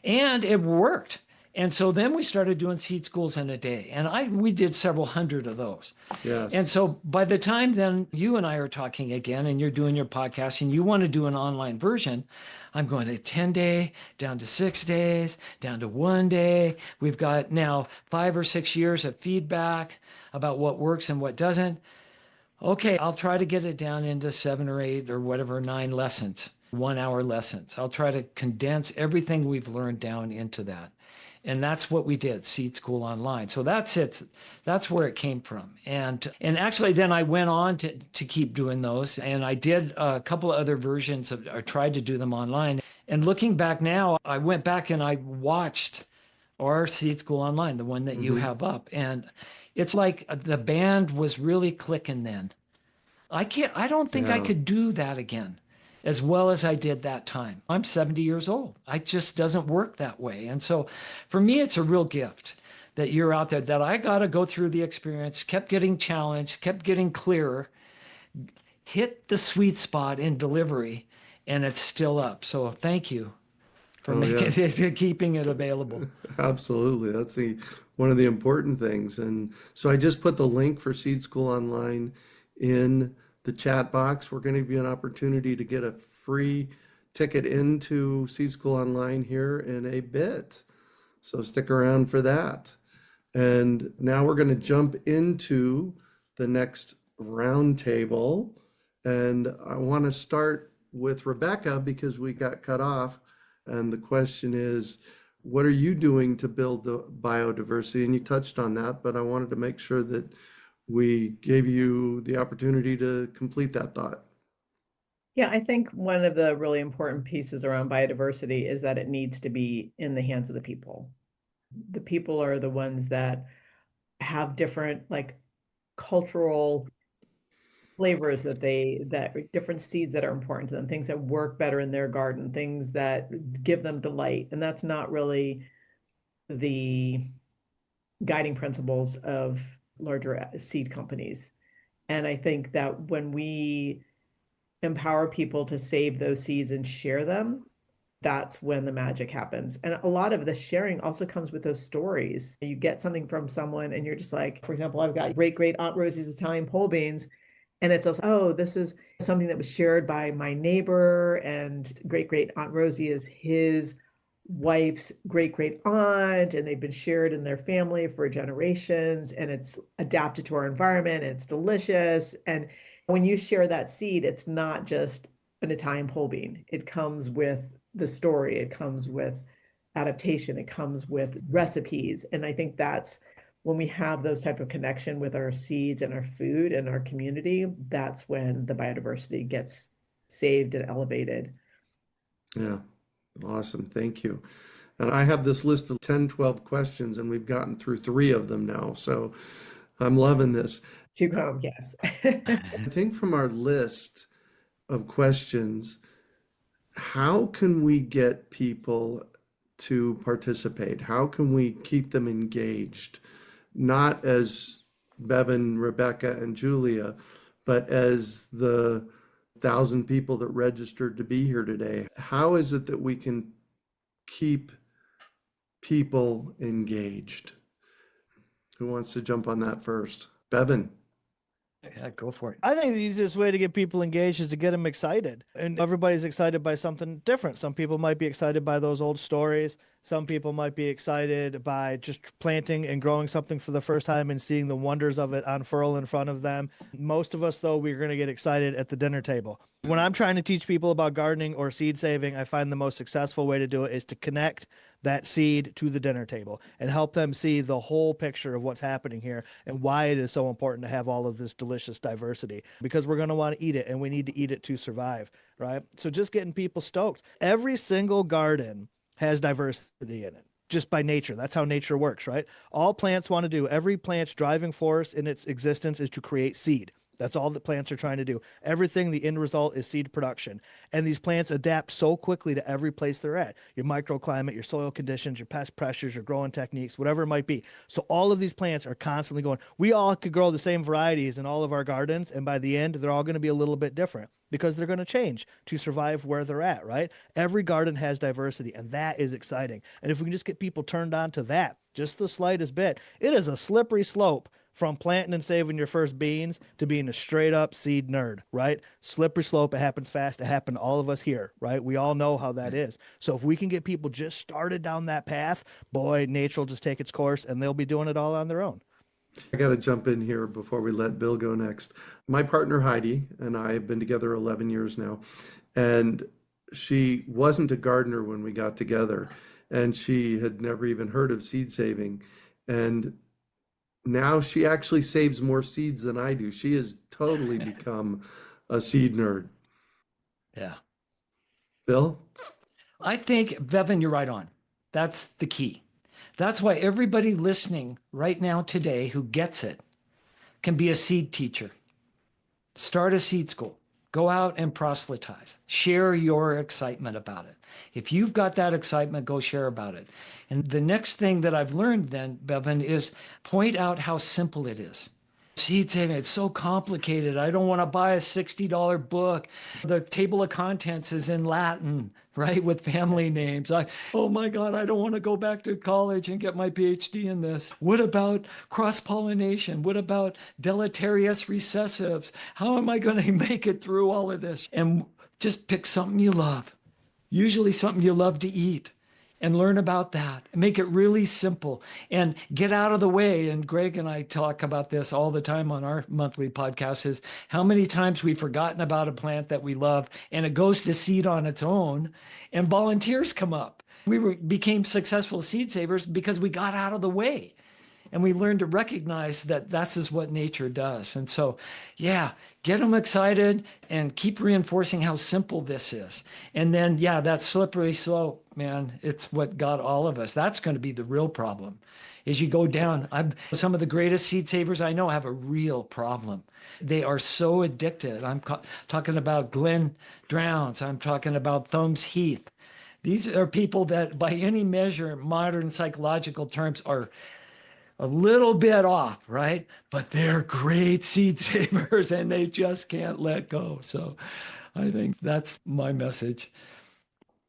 And it worked. And so then we started doing seed schools in a day. And we did several hundred of those. Yes. And so by the time then you and I are talking again and you're doing your podcast and you want to do an online version, I'm going to 10-day, down to 6 days, down to 1 day. We've got now 5 or 6 years of feedback about what works and what doesn't. Okay, I'll try to get it down into 7 or 8 or whatever, 9 lessons, 1 hour lessons. I'll try to condense everything we've learned down into that. And that's what we did, Seed School Online. So that's it. That's where it came from. And actually then I went on to keep doing those. And I did a couple of other versions of, I tried to do them online. And looking back now, I went back and I watched our Seed School Online, the one that you have up. And it's like the band was really clicking then. I don't think I could do that again as well as I did that time. I'm 70 years old. It just doesn't work that way. And so for me, it's a real gift that you're out there, that I got to go through the experience, kept getting challenged, kept getting clearer, hit the sweet spot in delivery, and it's still up. So thank you for keeping it available. Absolutely. That's one of the important things. And so I just put the link for Seed School Online in the chat box. We're going to give you an opportunity to get a free ticket into Seed School Online here in a bit. So stick around for that. And now we're going to jump into the next roundtable. And I want to start with Rebecca because we got cut off. And the question is, what are you doing to build the biodiversity? And you touched on that, but I wanted to make sure that we gave you the opportunity to complete that thought. Yeah, I think one of the really important pieces around biodiversity is that it needs to be in the hands of the people. The people are the ones that have different cultural flavors that different seeds that are important to them, things that work better in their garden, things that give them delight. And that's not really the guiding principles of larger seed companies. And I think that when we empower people to save those seeds and share them, that's when the magic happens. And a lot of the sharing also comes with those stories. You get something from someone and you're just like, for example, I've got great Aunt Rosie's Italian pole beans. And it's also, oh, this is something that was shared by my neighbor, and great Aunt Rosie is his wife's great aunt, and they've been shared in their family for generations, and it's adapted to our environment, and it's delicious. And when you share that seed, it's not just an Italian pole bean. It comes with the story, it comes with adaptation, it comes with recipes. And I think that's when we have those type of connection with our seeds and our food and our community, that's when the biodiversity gets saved and elevated. Yeah. Awesome. Thank you. And I have this list of 10, 12 questions, and we've gotten through 3 of them now. So I'm loving this. To come, yes. I think from our list of questions, how can we get people to participate? How can we keep them engaged? Not as Bevin, Rebecca, and Julia, but as the 1,000 people that registered to be here today. How is it that we can keep people engaged? Who wants to jump on that first? Bevin. Yeah, go for it. I think the easiest way to get people engaged is to get them excited. And everybody's excited by something different. Some people might be excited by those old stories. Some people might be excited by just planting and growing something for the first time and seeing the wonders of it unfurl in front of them. Most of us, though, we're going to get excited at the dinner table. When I'm trying to teach people about gardening or seed saving, I find the most successful way to do it is to connect that seed to the dinner table and help them see the whole picture of what's happening here and why it is so important to have all of this delicious diversity, because we're going to want to eat it and we need to eat it to survive, right? So just getting people stoked. Every single garden has diversity in it, just by nature. That's how nature works, right? All plants want to do, every plant's driving force in its existence is to create seed. That's all that plants are trying to do. Everything, the end result is seed production. And these plants adapt so quickly to every place they're at. Your microclimate, your soil conditions, your pest pressures, your growing techniques, whatever it might be. So all of these plants are constantly going. We all could grow the same varieties in all of our gardens, and by the end, they're all going to be a little bit different because they're going to change to survive where they're at, right? Every garden has diversity, and that is exciting. And if we can just get people turned on to that, just the slightest bit, it is a slippery slope from planting and saving your first beans to being a straight up seed nerd, right? Slippery slope. It happens fast. It happened to all of us here, right? We all know how that is. So if we can get people just started down that path, boy, nature will just take its course and they'll be doing it all on their own. I got to jump in here before we let Bill go next. My partner Heidi and I have been together 11 years now, and she wasn't a gardener when we got together, and she had never even heard of seed saving. And now she actually saves more seeds than I do. She has totally become a seed nerd. Yeah. Bill? I think, Bevin, you're right on. That's the key. That's why everybody listening right now today who gets it can be a seed teacher. Start a seed school. Go out and proselytize. Share your excitement about it. If you've got that excitement, go share about it. And the next thing that I've learned then, Bevin, is point out how simple it is. Seed saving, it's so complicated. I don't want to buy a $60 book. The table of contents is in Latin, right, with family names. Oh my God, I don't want to go back to college and get my PhD in this. What about cross-pollination? What about deleterious recessives? How am I going to make it through all of this? And just pick something you love, usually something you love to eat, and learn about that. Make it really simple and get out of the way. And Greg and I talk about this all the time on our monthly podcast, is how many times we've forgotten about a plant that we love and it goes to seed on its own and volunteers come up. We became successful seed savers because we got out of the way. And we learned to recognize that that's is what nature does. And so, yeah, get them excited and keep reinforcing how simple this is. And then, yeah, that slippery slope, man, it's what got all of us. That's going to be the real problem. As you go down, some of the greatest seed savers I know have a real problem. They are so addicted. I'm talking about Glenn Drowns. I'm talking about Thumbs Heath. These are people that, by any measure, modern psychological terms, are a little bit off, right? But they're great seed savers and they just can't let go. So I think that's my message.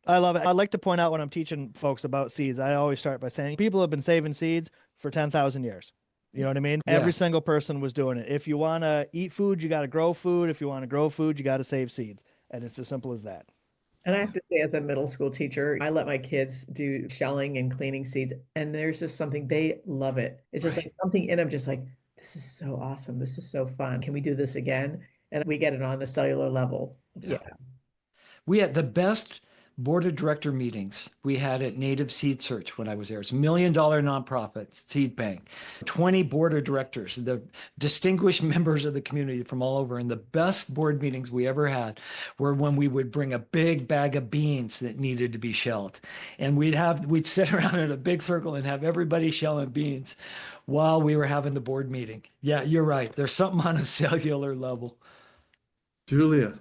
I love it. I like to point out when I'm teaching folks about seeds, I always start by saying people have been saving seeds for 10,000 years. You know what I mean? Yeah. Every single person was doing it. If you want to eat food, you got to grow food. If you want to grow food, you got to save seeds. And it's as simple as that. And I have to say, as a middle school teacher, I let my kids do shelling and cleaning seeds. And there's just something, they love it. It's just like something in them, just like, this is so awesome. This is so fun. Can we do this again? And we get it on a cellular level. Yeah. We had the best board of director meetings we had at Native Seed Search when I was there. It's $1 million nonprofit seed bank, 20 board of directors, the distinguished members of the community from all over. And the best board meetings we ever had were when we would bring a big bag of beans that needed to be shelled. And we'd sit around in a big circle and have everybody shelling beans while we were having the board meeting. Yeah, you're right. There's something on a cellular level. Julia.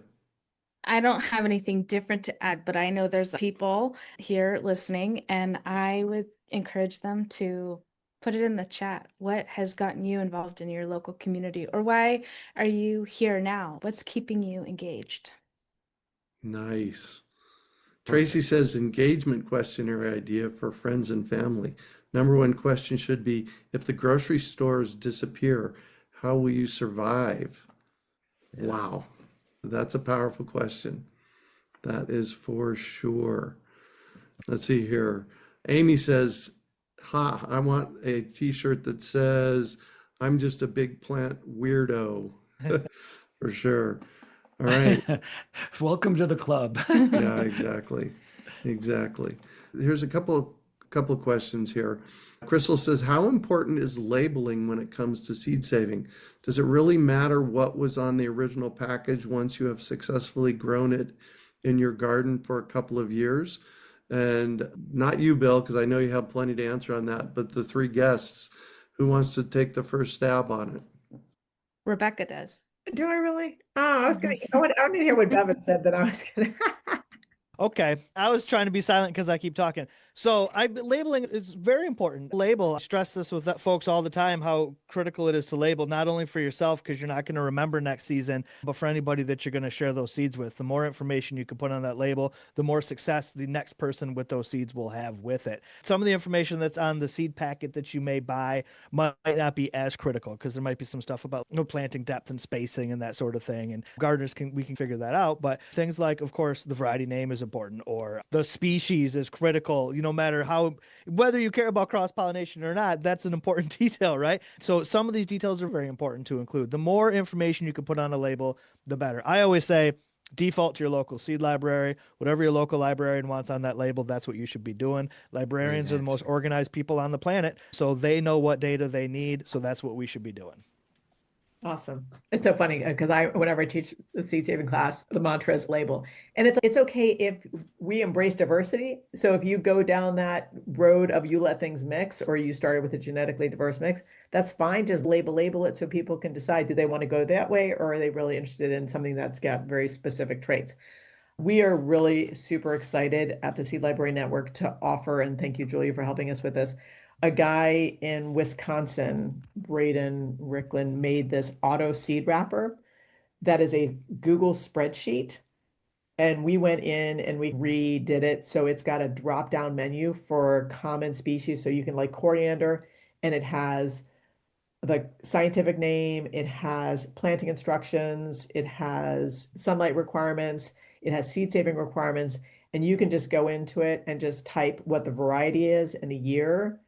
I don't have anything different to add, but I know there's people here listening, and I would encourage them to put it in the chat. What has gotten you involved in your local community, or why are you here now? What's keeping you engaged? Nice. Tracy says engagement questionnaire idea for friends and family. Number one question should be, if the grocery stores disappear, how will you survive? Yeah. Wow. That's a powerful question. That is for sure. Let's see here. Amy says, I want a t-shirt that says, I'm just a big plant weirdo. For sure. All right. Welcome to the club. Yeah, exactly. Exactly. Here's a couple of questions here. Crystal says, how important is labeling when it comes to seed saving? Does it really matter what was on the original package once you have successfully grown it in your garden for a couple of years? And not you, Bill, because I know you have plenty to answer on that, but the three guests, who wants to take the first stab on it? Rebecca does. Do I really? Oh, I was going to, I want to hear what Bevin said, then I was going to. Okay. I was trying to be silent because I keep talking. So labeling is very important. Label, I stress this with folks all the time, how critical it is to label, not only for yourself, because you're not going to remember next season, but for anybody that you're going to share those seeds with. The more information you can put on that label, the more success the next person with those seeds will have with it. Some of the information that's on the seed packet that you may buy might not be as critical, because there might be some stuff about planting depth and spacing and that sort of thing. And gardeners we can figure that out. But things like, of course, the variety name is important, or the species is critical. no matter whether you care about cross-pollination or not, that's an important detail, right? So some of these details are very important to include. The more information you can put on a label, the better. I always say default to your local seed library. Whatever your local librarian wants on that label, that's what you should be doing. Librarians are the most organized people on the planet, so they know what data they need, so that's what we should be doing. Awesome. It's so funny because whenever I teach the seed saving class, the mantra is label. And it's okay if we embrace diversity. So if you go down that road of you let things mix, or you started with a genetically diverse mix, that's fine. Just label it so people can decide, do they want to go that way, or are they really interested in something that's got very specific traits? We are really super excited at the Seed Library Network to offer, and thank you, Julia, for helping us with this. A guy in Wisconsin, Braden Ricklin, made this auto seed wrapper that is a Google spreadsheet. And we went in and we redid it. So it's got a drop down menu for common species. So you can like coriander, and it has the scientific name, it has planting instructions, it has sunlight requirements, it has seed saving requirements. And you can just go into it and just type what the variety is and the year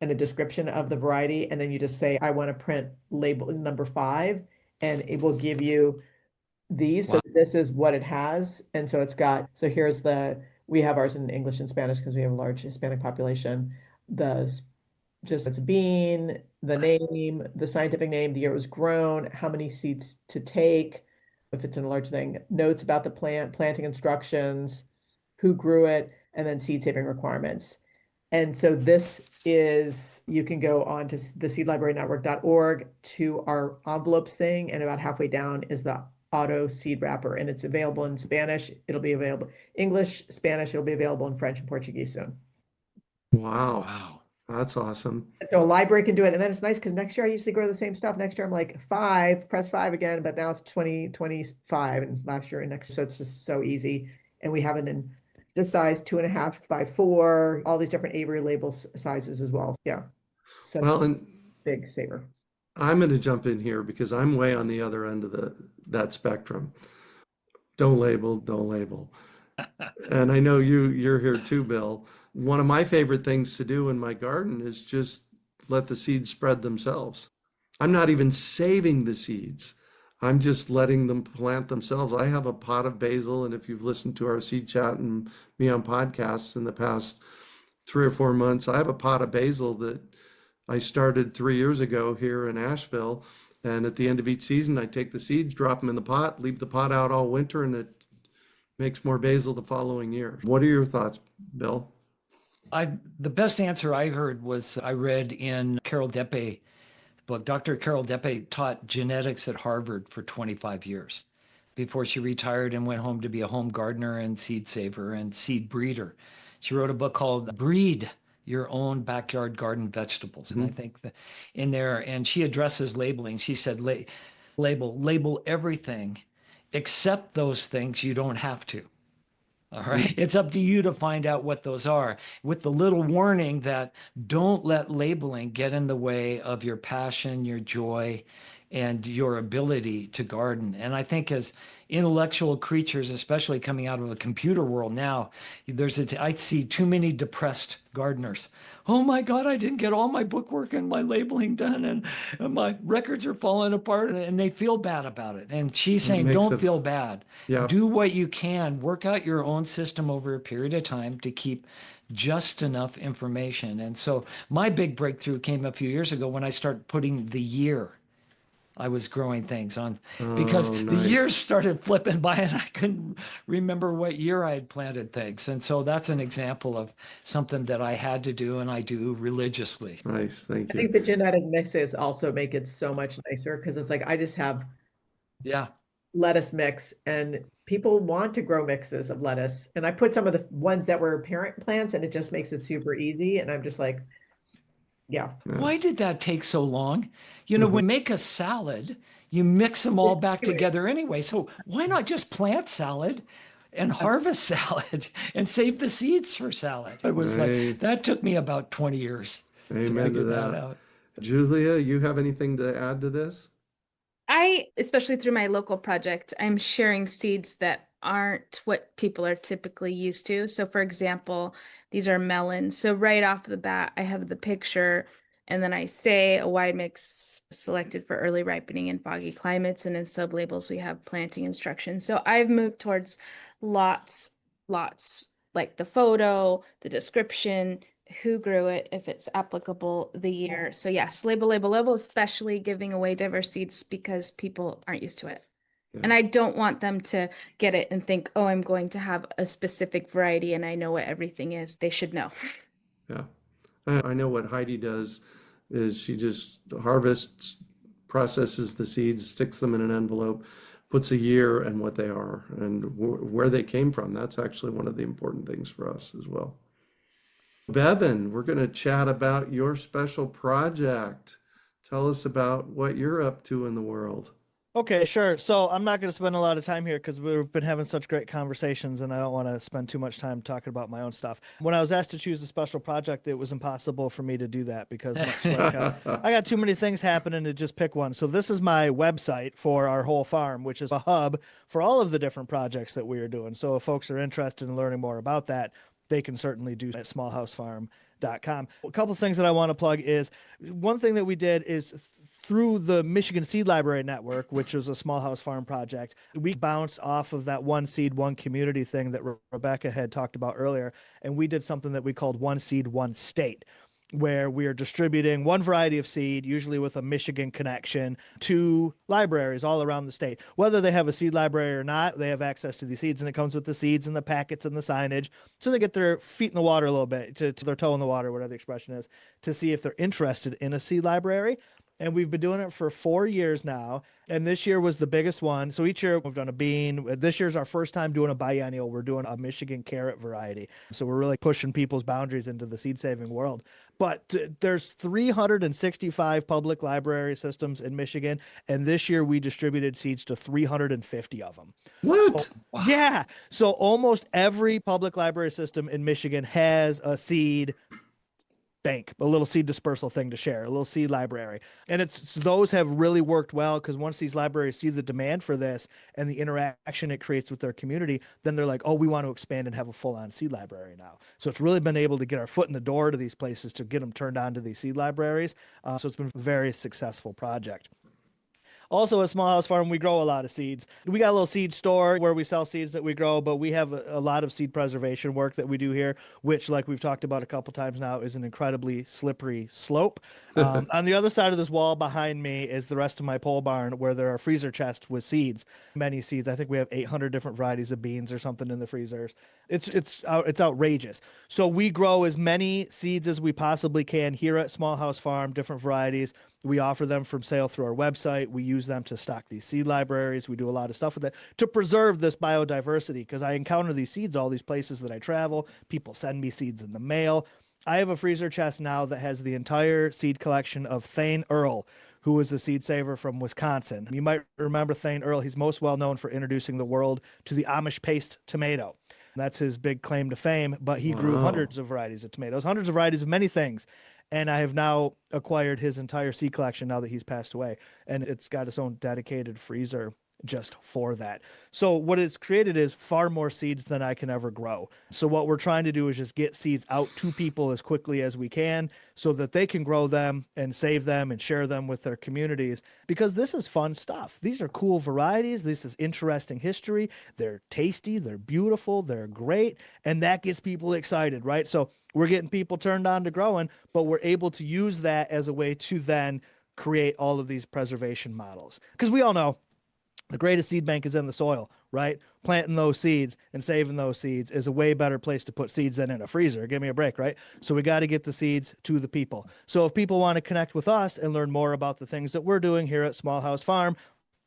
and a description of the variety. And then you just say, I want to print label number 5, and it will give you these. Wow. So this is what it has. And so it's got, so here's we have ours in English and Spanish because we have a large Hispanic population. It's a bean, the name, the scientific name, the year it was grown, how many seeds to take, if it's in a large thing, notes about the plant, planting instructions, who grew it, and then seed saving requirements. And so you can go on to the seedlibrarynetwork.org to our envelopes thing, and about halfway down is the auto seed wrapper, and it's available in Spanish. It'll be available English, Spanish. It'll be available in French and Portuguese soon. Wow. That's awesome. So a library can do it. And then it's nice because next year I usually grow the same stuff. Next year I'm like press 5 again, but now it's 2025 and last year and next year. So it's just so easy. And we have it in this size 2.5 by 4, all these different Avery label sizes as well. Yeah. So Well, and big saver. I'm going to jump in here because I'm way on the other end of that spectrum. Don't label. And I know you're here too, Bill. One of my favorite things to do in my garden is just let the seeds spread themselves. I'm not even saving the seeds. I'm just letting them plant themselves. I have a pot of basil, and if you've listened to our seed chat and me on podcasts in the past 3 or 4 months, I have a pot of basil that I started 3 years ago here in Asheville. And at the end of each season, I take the seeds, drop them in the pot, leave the pot out all winter, and it makes more basil the following year. What are your thoughts, Bill? The best answer I heard was I read in Carol Deppe book. Dr. Carol Deppe taught genetics at Harvard for 25 years before she retired and went home to be a home gardener and seed saver and seed breeder. She wrote a book called Breed Your Own Backyard Garden Vegetables. And I think that in there, and she addresses labeling. She said, label everything except those things you don't have to. All right. It's up to you to find out what those are, with the little warning that don't let labeling get in the way of your passion, your joy, and your ability to garden. And I think as intellectual creatures, especially coming out of a computer world now, I see too many depressed gardeners. Oh my God, I didn't get all my bookwork and my labeling done, and my records are falling apart, and they feel bad about it. And she's saying, don't feel bad. Yeah. Do what you can, work out your own system over a period of time to keep just enough information. And so my big breakthrough came a few years ago when I started putting the year I was growing things on, because the years started flipping by and I couldn't remember what year I had planted things. And so that's an example of something that I had to do and I do religiously. Nice. Thank you. I think the genetic mixes also make it so much nicer because it's like I just have lettuce mix, and people want to grow mixes of lettuce. And I put some of the ones that were parent plants, and it just makes it super easy. And I'm just like, yeah. Why did that take so long? You know, when you make a salad, you mix them all back together anyway. So why not just plant salad and harvest salad and save the seeds for salad? It was like, that took me about 20 years to figure that out. Julia, you have anything to add to this? Especially through my local project, I'm sharing seeds that aren't what people are typically used to. So for example, these are melons. So right off the bat, I have the picture and then I say a wide mix selected for early ripening in foggy climates. And in sublabels, we have planting instructions. So I've moved towards lots, like the photo, the description, who grew it, if it's applicable, the year. So yes, label, especially giving away diverse seeds because people aren't used to it. Yeah. And I don't want them to get it and think, oh, I'm going to have a specific variety and I know what everything is. They should know. Yeah. I know what Heidi does is she just harvests, processes the seeds, sticks them in an envelope, puts a year and what they are and where they came from. That's actually one of the important things for us as well. Bevin, we're going to chat about your special project. Tell us about what you're up to in the world. Okay, sure. So I'm not going to spend a lot of time here because we've been having such great conversations and I don't want to spend too much time talking about my own stuff. When I was asked to choose a special project, it was impossible for me to do that because much like, I got too many things happening to just pick one. So this is my website for our whole farm, which is a hub for all of the different projects that we are doing. So if folks are interested in learning more about that, they can certainly do at smallhousefarm.com. A couple of things that I want to plug is one thing that we did is through the Michigan Seed Library Network, which is a small house farm project, we bounced off of that one seed, one community thing that Rebecca had talked about earlier. And we did something that we called one seed, one state, where we are distributing one variety of seed, usually with a Michigan connection, to libraries all around the state. Whether they have a seed library or not, they have access to these seeds, and it comes with the seeds and the packets and the signage. So they get their feet in the water a little bit, to their toe in the water, whatever the expression is, to see if they're interested in a seed library. And we've been doing it for 4 years now. And this year was the biggest one. So each year we've done a bean. This year's our first time doing a biennial. We're doing a Michigan carrot variety. So we're really pushing people's boundaries into the seed saving world. But there's 365 public library systems in Michigan. And this year we distributed seeds to 350 of them. What? So, yeah. So almost every public library system in Michigan has a seed bank, a little seed dispersal thing to share, a little seed library. And those have really worked well because once these libraries see the demand for this and the interaction it creates with their community, then they're like, oh, we want to expand and have a full-on seed library now. So it's really been able to get our foot in the door to these places to get them turned on to these seed libraries. So it's been a very successful project. Also, a small house farm, we grow a lot of seeds. We got a little seed store where we sell seeds that we grow, but we have a lot of seed preservation work that we do here, which, like we've talked about a couple times now, is an incredibly slippery slope. On the other side of this wall behind me is the rest of my pole barn where there are freezer chests with seeds, many seeds. I think we have 800 different varieties of beans or something in the freezers. It's outrageous. So we grow as many seeds as we possibly can here at Small House Farm, different varieties. We offer them for sale through our website. We use them to stock these seed libraries. We do a lot of stuff with it to preserve this biodiversity because I encounter these seeds all these places that I travel. People send me seeds in the mail. I have a freezer chest now that has the entire seed collection of Thane Earl, who is a seed saver from Wisconsin. You might remember Thane Earl. He's most well known for introducing the world to the Amish paste tomato. That's his big claim to fame, but he grew hundreds of varieties of tomatoes, hundreds of varieties of many things. And I have now acquired his entire seed collection now that he's passed away. And it's got its own dedicated freezer just for that. So what it's created is far more seeds than I can ever grow. So what we're trying to do is just get seeds out to people as quickly as we can so that they can grow them and save them and share them with their communities because this is fun stuff. These are cool varieties. This is interesting history. They're tasty. They're beautiful. They're great. And that gets people excited, right? So we're getting people turned on to growing, but we're able to use that as a way to then create all of these preservation models. Because we all know the greatest seed bank is in the soil, right? Planting those seeds and saving those seeds is a way better place to put seeds than in a freezer. Give me a break, right? So we got to get the seeds to the people. So if people want to connect with us and learn more about the things that we're doing here at Small House Farm,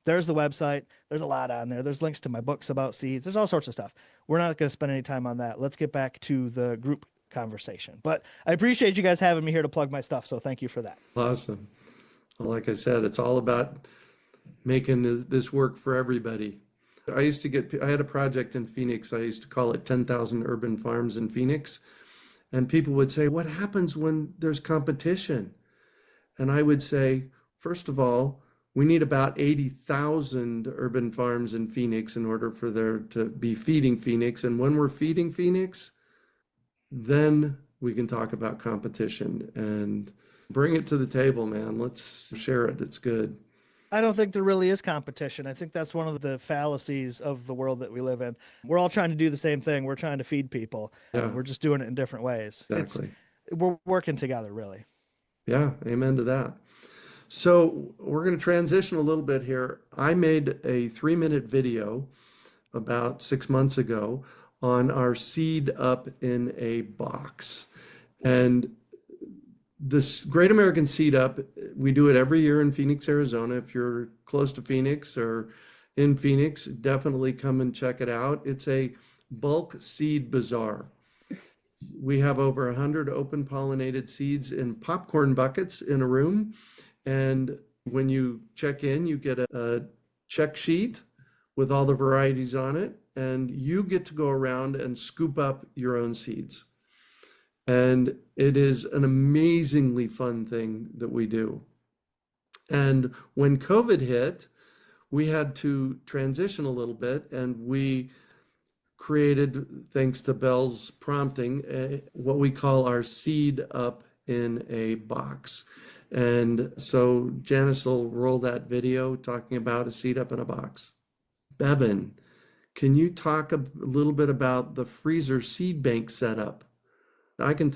there's the website. There's a lot on there. There's links to my books about seeds. There's all sorts of stuff. We're not going to spend any time on that. Let's get back to the group conversation. But I appreciate you guys having me here to plug my stuff. So thank you for that. Awesome. Well, like I said, it's all about making this work for everybody. I had a project in Phoenix. I used to call it 10,000 Urban Farms in Phoenix. And people would say, what happens when there's competition? And I would say, first of all, We need about 80,000 urban farms in Phoenix in order for there to be feeding Phoenix. And when we're feeding Phoenix, then we can talk about competition and bring it to the table, man. Let's share it. It's good. I don't think there really is competition. I think that's one of the fallacies of the world that we live in. We're all trying to do the same thing. We're trying to feed people. Yeah. We're just doing it in different ways. Exactly. We're working together, really. Yeah, amen to that. So we're going to transition a little bit here. I made a 3-minute video about 6 months ago on our seed up in a box. And this Great American Seed Up, we do it every year in Phoenix, Arizona. If you're close to Phoenix or in Phoenix, definitely come and check it out. It's a bulk seed bazaar. We have over 100 open pollinated seeds in popcorn buckets in a room. And when you check in, you get a check sheet with all the varieties on it, and you get to go around and scoop up your own seeds. And it is an amazingly fun thing that we do. And when COVID hit, we had to transition a little bit, and we created, thanks to Belle's prompting, what we call our seed up in a box. And so Janice will roll that video talking about a seed up in a box. Bevin, can you talk a little bit about the freezer seed bank setup? I can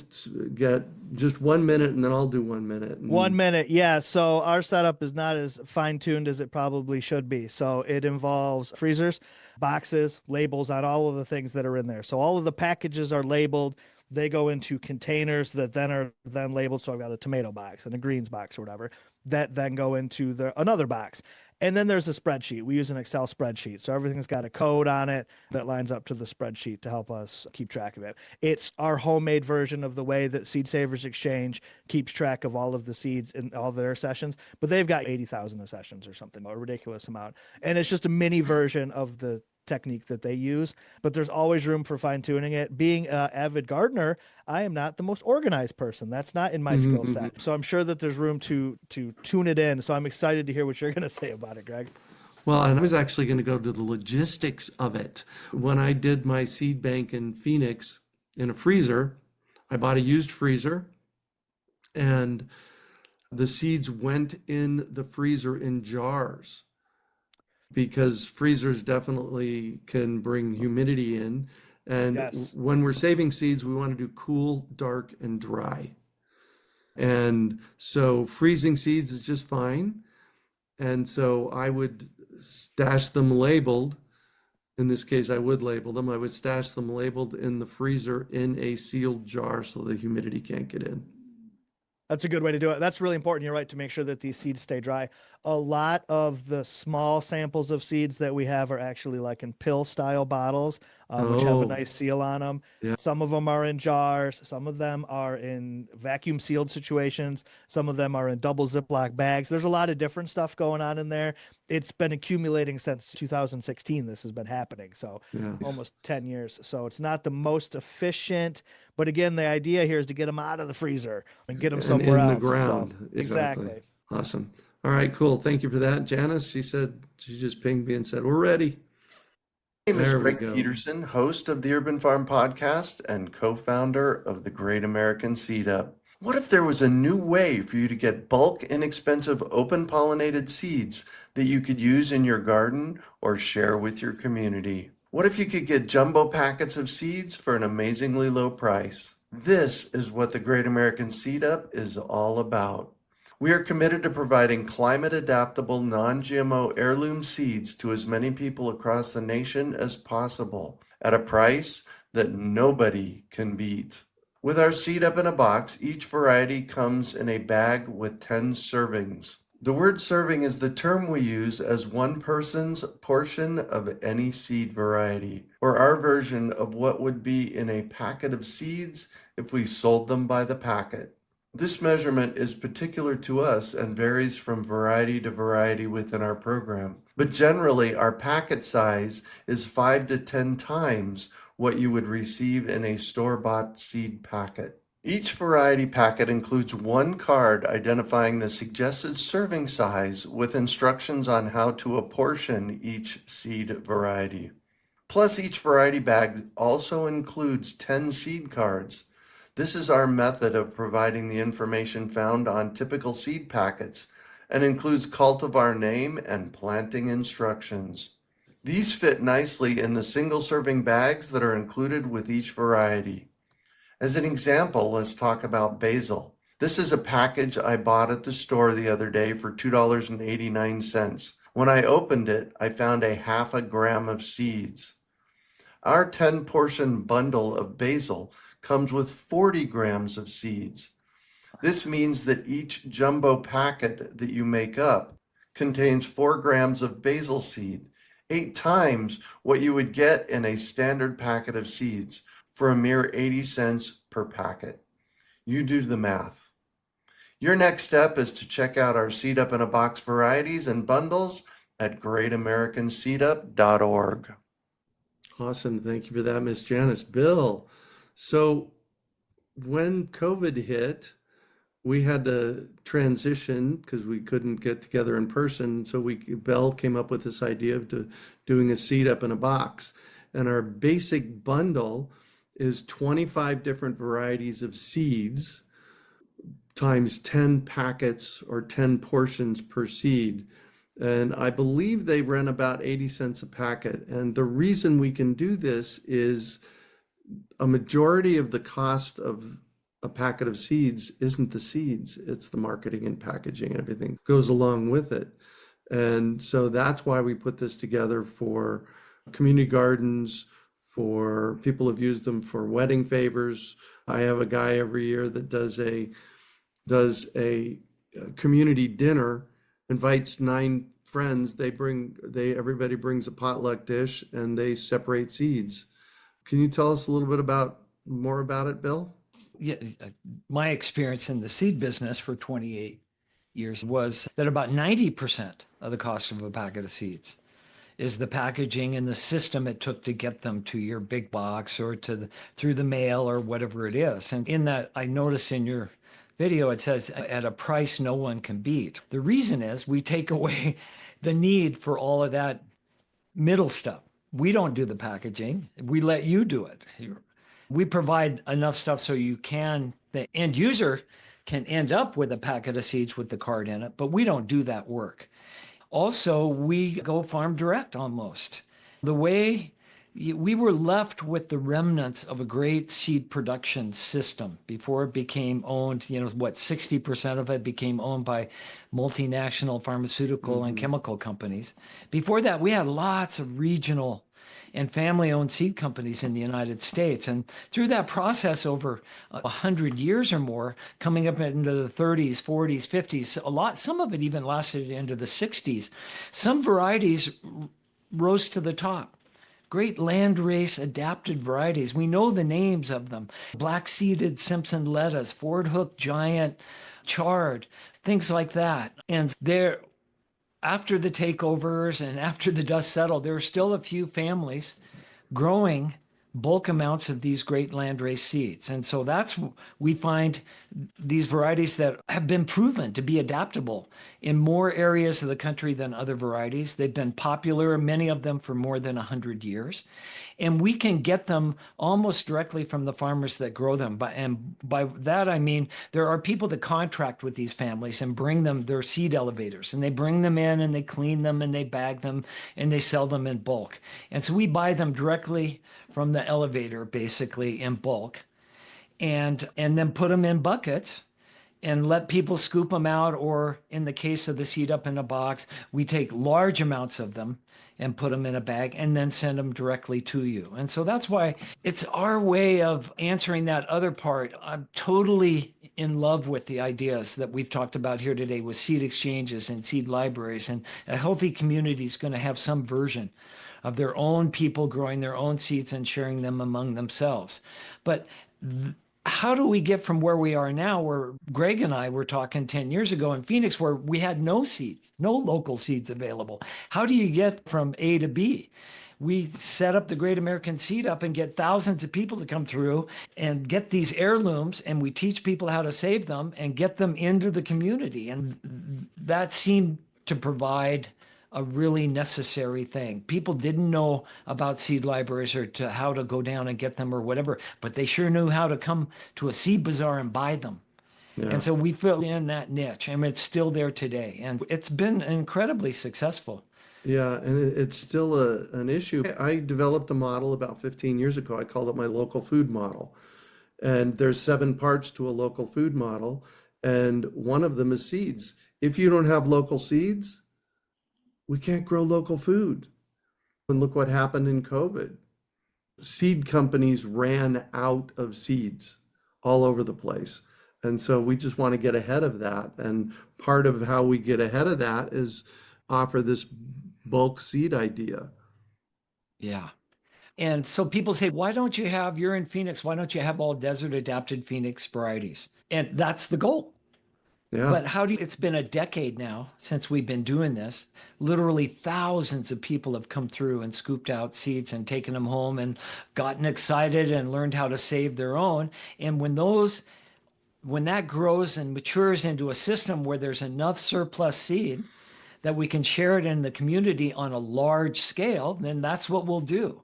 get just 1 minute, and then I'll do 1 minute. 1 minute. Yeah. So our setup is not as fine-tuned as it probably should be. So it involves freezers, boxes, labels on all of the things that are in there. So all of the packages are labeled. They go into containers that then are labeled. So I've got a tomato box and a greens box or whatever that then go into another box. And then there's a spreadsheet. We use an Excel spreadsheet. So everything's got a code on it that lines up to the spreadsheet to help us keep track of it. It's our homemade version of the way that Seed Savers Exchange keeps track of all of the seeds in all their sessions. But they've got 80,000 sessions or something, a ridiculous amount. And it's just a mini version of the technique that they use, but there's always room for fine tuning it. Being an avid gardener, I am not the most organized person. That's not in my skill set. So I'm sure that there's room to tune it in. So I'm excited to hear what you're going to say about it, Greg. Well, and I was actually going to go to the logistics of it. When I did my seed bank in Phoenix in a freezer, I bought a used freezer, and the seeds went in the freezer in jars, because freezers definitely can bring humidity in. And Yes. when we're saving seeds, we want to do cool, dark, and dry. And so freezing seeds is just fine. And so I would stash them labeled. In this case, I would label them. I would stash them labeled in the freezer in a sealed jar so the humidity can't get in. That's a good way to do it. That's really important. You're right, to make sure that these seeds stay dry. A lot of the small samples of seeds that we have are actually like in pill style bottles, which have a nice seal on them. Yeah. Some of them are in jars. Some of them are in vacuum sealed situations. Some of them are in double Ziploc bags. There's a lot of different stuff going on in there. It's been accumulating since 2016. This has been happening. So almost 10 years. So it's not the most efficient, but again, the idea here is to get them out of the freezer and get them somewhere else. In the ground. So, exactly. Awesome. All right, cool. Thank you for that. Janice, she just pinged me and said, we're ready. My name is There we Greg go. Peterson, host of the Urban Farm Podcast and co-founder of the Great American Seed Up. What if there was a new way for you to get bulk, inexpensive, open pollinated seeds that you could use in your garden or share with your community? What if you could get jumbo packets of seeds for an amazingly low price? This is what the Great American Seed Up is all about. We are committed to providing climate-adaptable, non-GMO heirloom seeds to as many people across the nation as possible at a price that nobody can beat. With our seed up in a box, each variety comes in a bag with 10 servings. The word serving is the term we use as one person's portion of any seed variety, or our version of what would be in a packet of seeds if we sold them by the packet. This measurement is particular to us and varies from variety to variety within our program. But generally, our packet size is 5 to 10 times what you would receive in a store-bought seed packet. Each variety packet includes one card identifying the suggested serving size with instructions on how to apportion each seed variety. Plus, each variety bag also includes 10 seed cards. This is our method of providing the information found on typical seed packets and includes cultivar name and planting instructions. These fit nicely in the single serving bags that are included with each variety. As an example, let's talk about basil. This is a package I bought at the store the other day for $2.89. When I opened it, I found a half a gram of seeds. Our 10-portion bundle of basil comes with 40 grams of seeds. This means that each jumbo packet that you make up contains 4 grams of basil seed, 8 times what you would get in a standard packet of seeds for a mere 80 cents per packet. You do the math. Your next step is to check out our Seed Up in a Box varieties and bundles at greatamericanseedup.org. Awesome. Thank you for that, Miss Janice. Bill, so when COVID hit, we had to transition because we couldn't get together in person. So Bell came up with this idea of doing a Seed Up in a Box. And our basic bundle is 25 different varieties of seeds times 10 packets or 10 portions per seed. And I believe they run about 80 cents a packet. And the reason we can do this is a majority of the cost of a packet of seeds isn't the seeds, it's the marketing and packaging and everything goes along with it. And so that's why we put this together for community gardens, for people who've used them for wedding favors. I have a guy every year that does a community dinner, invites 9 friends. Everybody brings a potluck dish and they separate seeds. Can you tell us a little bit more about it, Bill? Yeah, my experience in the seed business for 28 years was that about 90% of the cost of a packet of seeds is the packaging and the system it took to get them to your big box or through the mail or whatever it is. And in that, I noticed in your video, it says at a price no one can beat. The reason is we take away the need for all of that middle stuff. We don't do the packaging. We let you do it. We provide enough stuff so the end user can end up with a packet of seeds with the card in it, but we don't do that work. Also, we go farm direct almost. The way we were left with the remnants of a great seed production system before it became owned, 60% of it became owned by multinational pharmaceutical and chemical companies. Before that, we had lots of regional and family-owned seed companies in the United States. And through that process over 100 years or more, coming up into the 30s, 40s, 50s, some of it even lasted into the 60s. Some varieties rose to the top. Great landrace adapted varieties. We know the names of them. Black-seeded Simpson lettuce, Ford Hook Giant, chard, things like that. And after the takeovers and after the dust settled, there are still a few families growing bulk amounts of these great landrace seeds. And so we find these varieties that have been proven to be adaptable in more areas of the country than other varieties. They've been popular, many of them, for more than 100 years. And we can get them almost directly from the farmers that grow them. And by that, I mean, there are people that contract with these families and bring them their seed elevators. And they bring them in and they clean them and they bag them and they sell them in bulk. And so we buy them directly from the elevator, basically in bulk, and then put them in buckets and let people scoop them out. Or in the case of the Seed Up in a Box, we take large amounts of them and put them in a bag and then send them directly to you. And so that's why it's our way of answering that other part. I'm totally in love with the ideas that we've talked about here today with seed exchanges and seed libraries, and a healthy community is going to have some version of their own people growing their own seeds and sharing them among themselves. But how do we get from where we are now, where Greg and I were talking 10 years ago in Phoenix, where we had no seeds, no local seeds available? How do you get from A to B? we set up the Great American Seed Up and get thousands of people to come through and get these heirlooms, and we teach people how to save them and get them into the community. And that seemed to provide a really necessary thing. People didn't know about seed libraries or to how to go down and get them or whatever, but they sure knew how to come to a seed bazaar and buy them. Yeah. And so we filled in that niche. I mean, it's still there today, and it's been incredibly successful. Yeah, and it's still an issue. I developed a model about 15 years ago. I called it my local food model. And there's 7 parts to a local food model, and one of them is seeds. If you don't have local seeds, we can't grow local food. And look what happened in COVID. Seed companies ran out of seeds all over the place. And so we just want to get ahead of that. And part of how we get ahead of that is offer this bulk seed idea. Yeah. And so people say, why don't you have, you're in Phoenix, why don't you have all desert adapted Phoenix varieties? And that's the goal. Yeah. But it's been a decade now since we've been doing this. Literally thousands of people have come through and scooped out seeds and taken them home and gotten excited and learned how to save their own. And when that grows and matures into a system where there's enough surplus seed that we can share it in the community on a large scale, then that's what we'll do.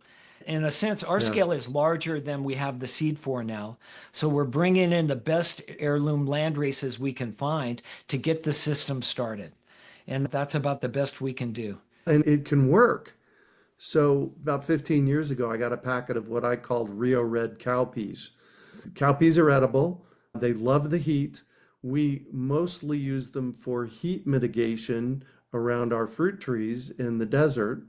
In a sense, our scale is larger than we have the seed for now. So we're bringing in the best heirloom land races we can find to get the system started. And that's about the best we can do. And it can work. So about 15 years ago, I got a packet of what I called Rio Red cowpeas. Cowpeas are edible. They love the heat. We mostly use them for heat mitigation around our fruit trees in the desert,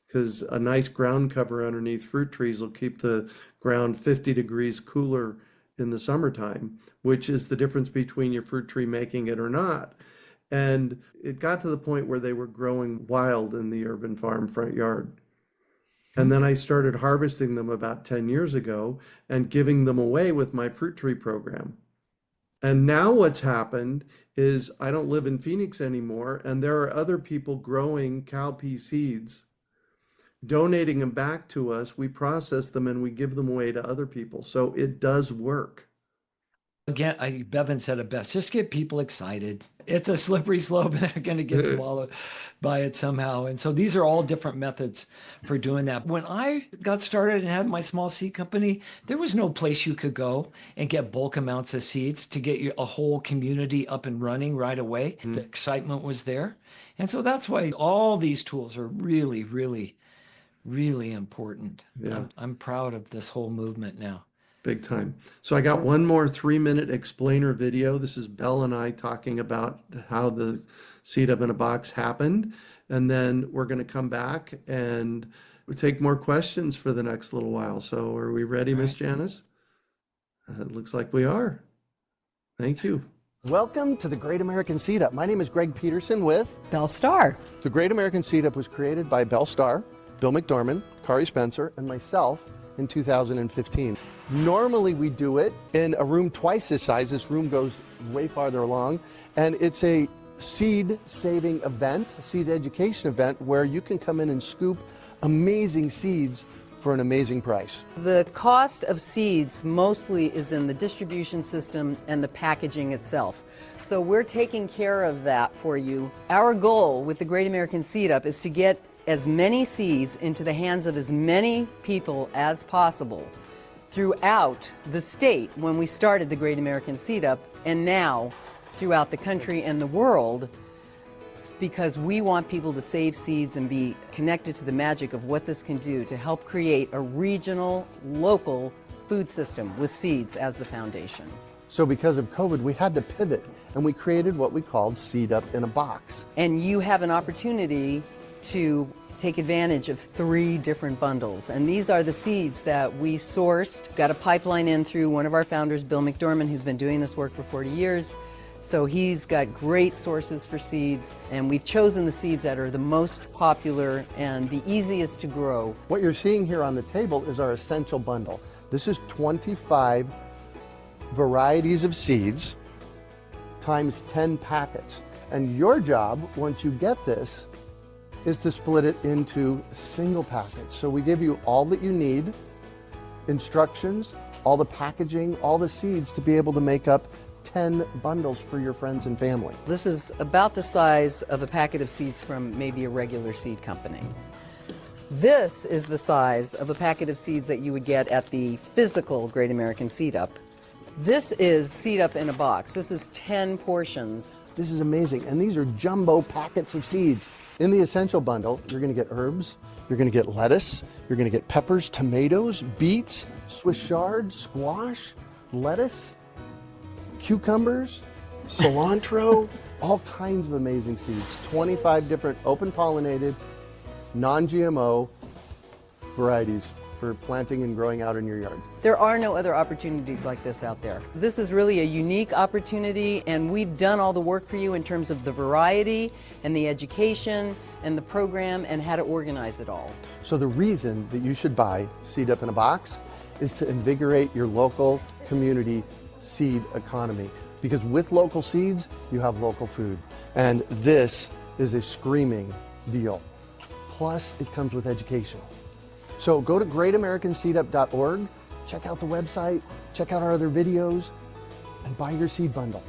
because a nice ground cover underneath fruit trees will keep the ground 50 degrees cooler in the summertime, which is the difference between your fruit tree making it or not. And it got to the point where they were growing wild in the urban farm front yard. And then I started harvesting them about 10 years ago and giving them away with my fruit tree program. And now what's happened is I don't live in Phoenix anymore, and there are other people growing cowpea seeds, donating them back to us. We process them and we give them away to other people. So it does work. Again, Bevin said it best, just get people excited. It's a slippery slope and they're going to get swallowed by it somehow. And so these are all different methods for doing that. When I got started and had my small seed company, there was no place you could go and get bulk amounts of seeds to get a whole community up and running right away. The excitement was there. And so that's why all these tools are really, really, really important. Yeah. I'm proud of this whole movement now. Big time. So I got one more 3-minute explainer video. This is Belle and I talking about how the Seed Up in a Box happened. And then we're going to come back and take more questions for the next little while. So are we ready, Miss Janice? It looks like we are. Thank you. Welcome to the Great American Seed Up. My name is Greg Peterson with Belle Starr. The Great American Seed Up was created by Belle Starr, Bill McDorman, Kari Spencer, and myself in 2015. Normally we do it in a room twice this size. This room goes way farther along, and it's a seed saving event, a seed education event where you can come in and scoop amazing seeds for an amazing price. The cost of seeds mostly is in the distribution system and the packaging itself. So we're taking care of that for you. Our goal with the Great American Seed Up is to get as many seeds into the hands of as many people as possible throughout the state when we started the Great American Seed Up, and now throughout the country and the world, because we want people to save seeds and be connected to the magic of what this can do to help create a regional, local food system with seeds as the foundation. So because of COVID, we had to pivot, and we created what we called Seed Up in a Box. And you have an opportunity to take advantage of 3 different bundles. And these are the seeds that we sourced, got a pipeline in through one of our founders, Bill McDorman, who's been doing this work for 40 years. So he's got great sources for seeds, and we've chosen the seeds that are the most popular and the easiest to grow. What you're seeing here on the table is our essential bundle. This is 25 varieties of seeds times 10 packets. And your job, once you get this, is to split it into single packets. So we give you all that you need, instructions, all the packaging, all the seeds to be able to make up 10 bundles for your friends and family. This is about the size of a packet of seeds from maybe a regular seed company. This is the size of a packet of seeds that you would get at the physical Great American Seed Up. This is Seed Up in a box. This is 10 portions. This is amazing. And these are jumbo packets of seeds. In the essential bundle, you're going to get herbs, you're going to get lettuce, you're going to get peppers, tomatoes, beets, Swiss chard, squash, lettuce, cucumbers, cilantro, all kinds of amazing seeds. 25 different open pollinated, non-GMO varieties for planting and growing out in your yard. There are no other opportunities like this out there. This is really a unique opportunity, and we've done all the work for you in terms of the variety and the education and the program and how to organize it all. So the reason that you should buy Seed Up in a Box is to invigorate your local community seed economy. Because with local seeds, you have local food. And this is a screaming deal. Plus, it comes with education. So go to greatamericanseedup.org, check out the website, check out our other videos, and buy your seed bundle.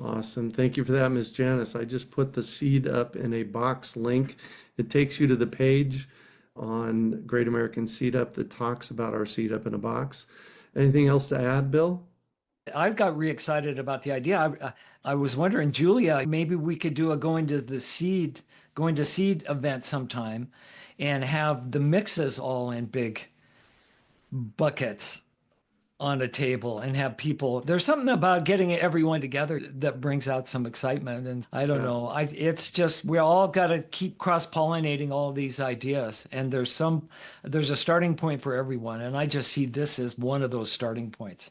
Awesome. Thank you for that, Ms. Janice. I just put the Seed Up in a Box link. It takes you to the page on Great American Seed Up that talks about our Seed Up in a Box. Anything else to add, Bill? I got re-excited about the idea. I was wondering, Julia, maybe we could do a going to seed event sometime and have the mixes all in big buckets on a table and have people. There's something about getting everyone together that brings out some excitement. And I don't know. It's just, we all got to keep cross-pollinating all these ideas. And there's a starting point for everyone. And I just see this as one of those starting points.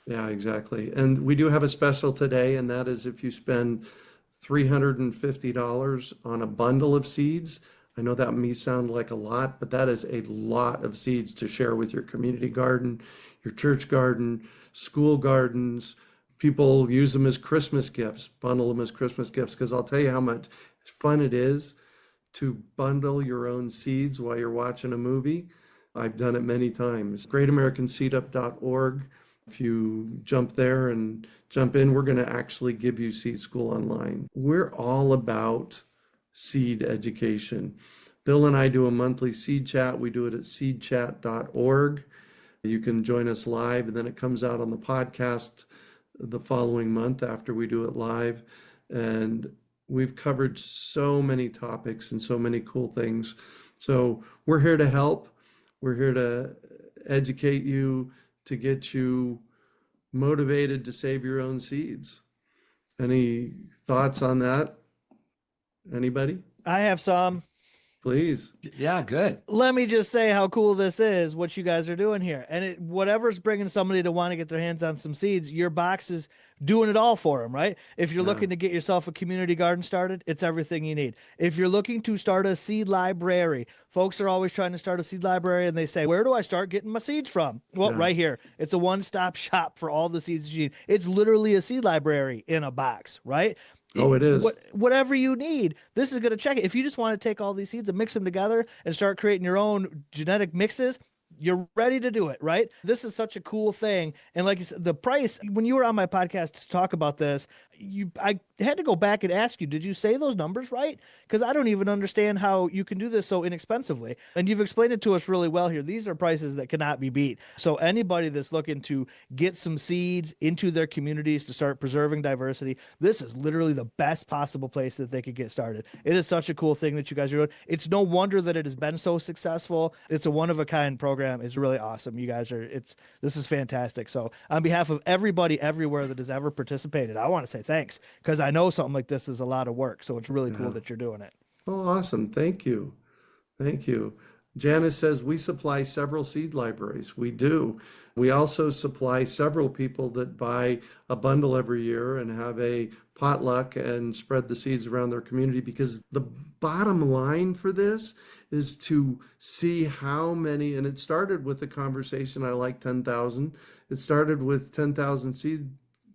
Yeah, exactly. And we do have a special today, and that is if you spend $350 on a bundle of seeds. I know that may sound like a lot, but that is a lot of seeds to share with your community garden, your church garden, school gardens. People use them as Christmas gifts, bundle them as Christmas gifts, because I'll tell you how much fun it is to bundle your own seeds while you're watching a movie. I've done it many times. GreatAmericanSeedUp.org. If you jump there and jump in, we're going to actually give you Seed School Online. We're all about seed education. Bill and I do a monthly seed chat. We do it at seedchat.org. You can join us live, and then it comes out on the podcast the following month after we do it live. And we've covered so many topics and so many cool things. So we're here to help. We're here to educate you, to get you motivated to save your own seeds. Any thoughts on that? Anybody? I have some. Please. Yeah, good. Let me just say how cool this is, what you guys are doing here. And whatever's bringing somebody to want to get their hands on some seeds, your box is doing it all for them, right? If you're looking to get yourself a community garden started, it's everything you need. If you're looking to start a seed library, folks are always trying to start a seed library and they say, where do I start getting my seeds from? Well, right here. It's a one-stop shop for all the seeds you need. It's literally a seed library in a box, right? Oh, it is. Whatever you need, this is going to check it. If you just want to take all these seeds and mix them together and start creating your own genetic mixes, you're ready to do it, right? This is such a cool thing. And like you said, the price, when you were on my podcast to talk about this, I had to go back and ask you, did you say those numbers right? Because I don't even understand how you can do this so inexpensively. And you've explained it to us really well here. These are prices that cannot be beat. So anybody that's looking to get some seeds into their communities to start preserving diversity, this is literally the best possible place that they could get started. It is such a cool thing that you guys are doing. It's no wonder that it has been so successful. It's a one-of-a-kind program. It's really awesome. You guys are, this is fantastic. So on behalf of everybody everywhere that has ever participated, I want to say thanks, because I know something like this is a lot of work. So it's really cool that you're doing it. Oh, awesome. Thank you. Thank you. Janice says we supply several seed libraries. We do. We also supply several people that buy a bundle every year and have a potluck and spread the seeds around their community, because the bottom line for this is to see how many, and it started with the conversation, I like 10,000. It started with 10,000 seed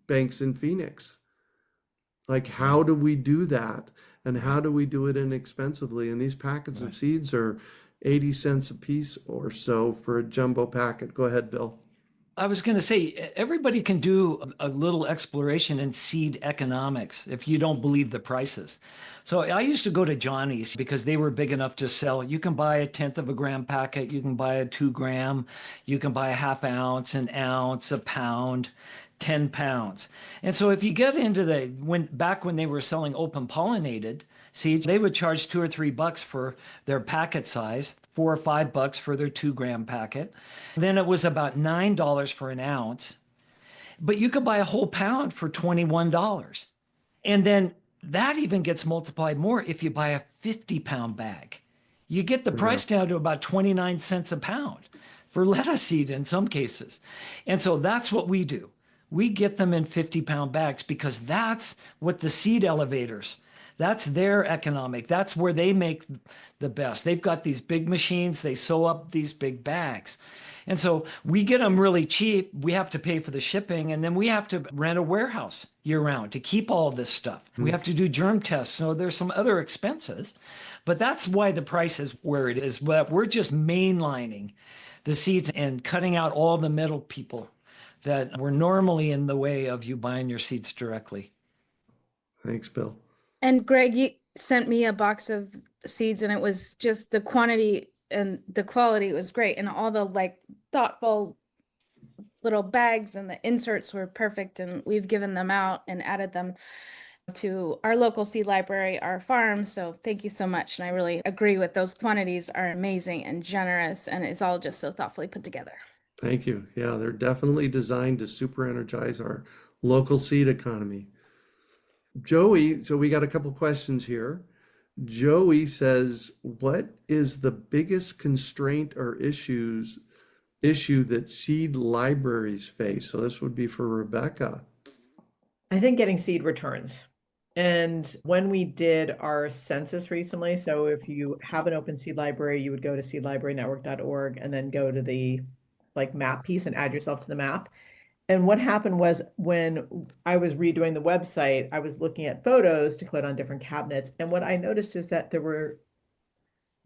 banks in Phoenix. Like, how do we do that? And how do we do it inexpensively? And these packets of seeds are 80 cents a piece or so for a jumbo packet. Go ahead, Bill. I was going to say, everybody can do a little exploration in seed economics if you don't believe the prices. So I used to go to Johnny's because they were big enough to sell. You can buy a 1/10 of a gram packet. You can buy a 2 gram. You can buy a 1/2 ounce, an ounce, a pound, 10 pounds. And so if you get into back when they were selling open pollinated seeds, they would charge $2 or $3 for their packet size, $4 or $5 for their 2 gram packet. Then it was about $9 for an ounce, but you could buy a whole pound for $21. And then that even gets multiplied more if you buy a 50-pound bag. You get the price down to about 29 cents a pound for lettuce seed in some cases. And so that's what we do. We get them in 50-pound bags because that's what the seed elevators, that's their economic. That's where they make the best. They've got these big machines. They sew up these big bags. And so we get them really cheap. We have to pay for the shipping, and then we have to rent a warehouse year round to keep all of this stuff. We have to do germ tests. So there's some other expenses, but that's why the price is where it is. But we're just mainlining the seeds and cutting out all the middle people that were normally in the way of you buying your seeds directly. Thanks, Bill. And Greg, you sent me a box of seeds, and it was just the quantity and the quality was great. And all the like thoughtful little bags and the inserts were perfect. And we've given them out and added them to our local seed library, our farm. So thank you so much. And I really agree with those quantities are amazing and generous, and it's all just so thoughtfully put together. Thank you. Yeah, they're definitely designed to super energize our local seed economy. Joey, so we got a couple questions here. Joey says, what is the biggest constraint or issue that seed libraries face? So this would be for Rebecca. I think getting seed returns. And when we did our census recently, so if you have an open seed library, you would go to seedlibrarynetwork.org and then go to the map piece and add yourself to the map. And what happened was when I was redoing the website, I was looking at photos to put on different cabinets. And what I noticed is that there were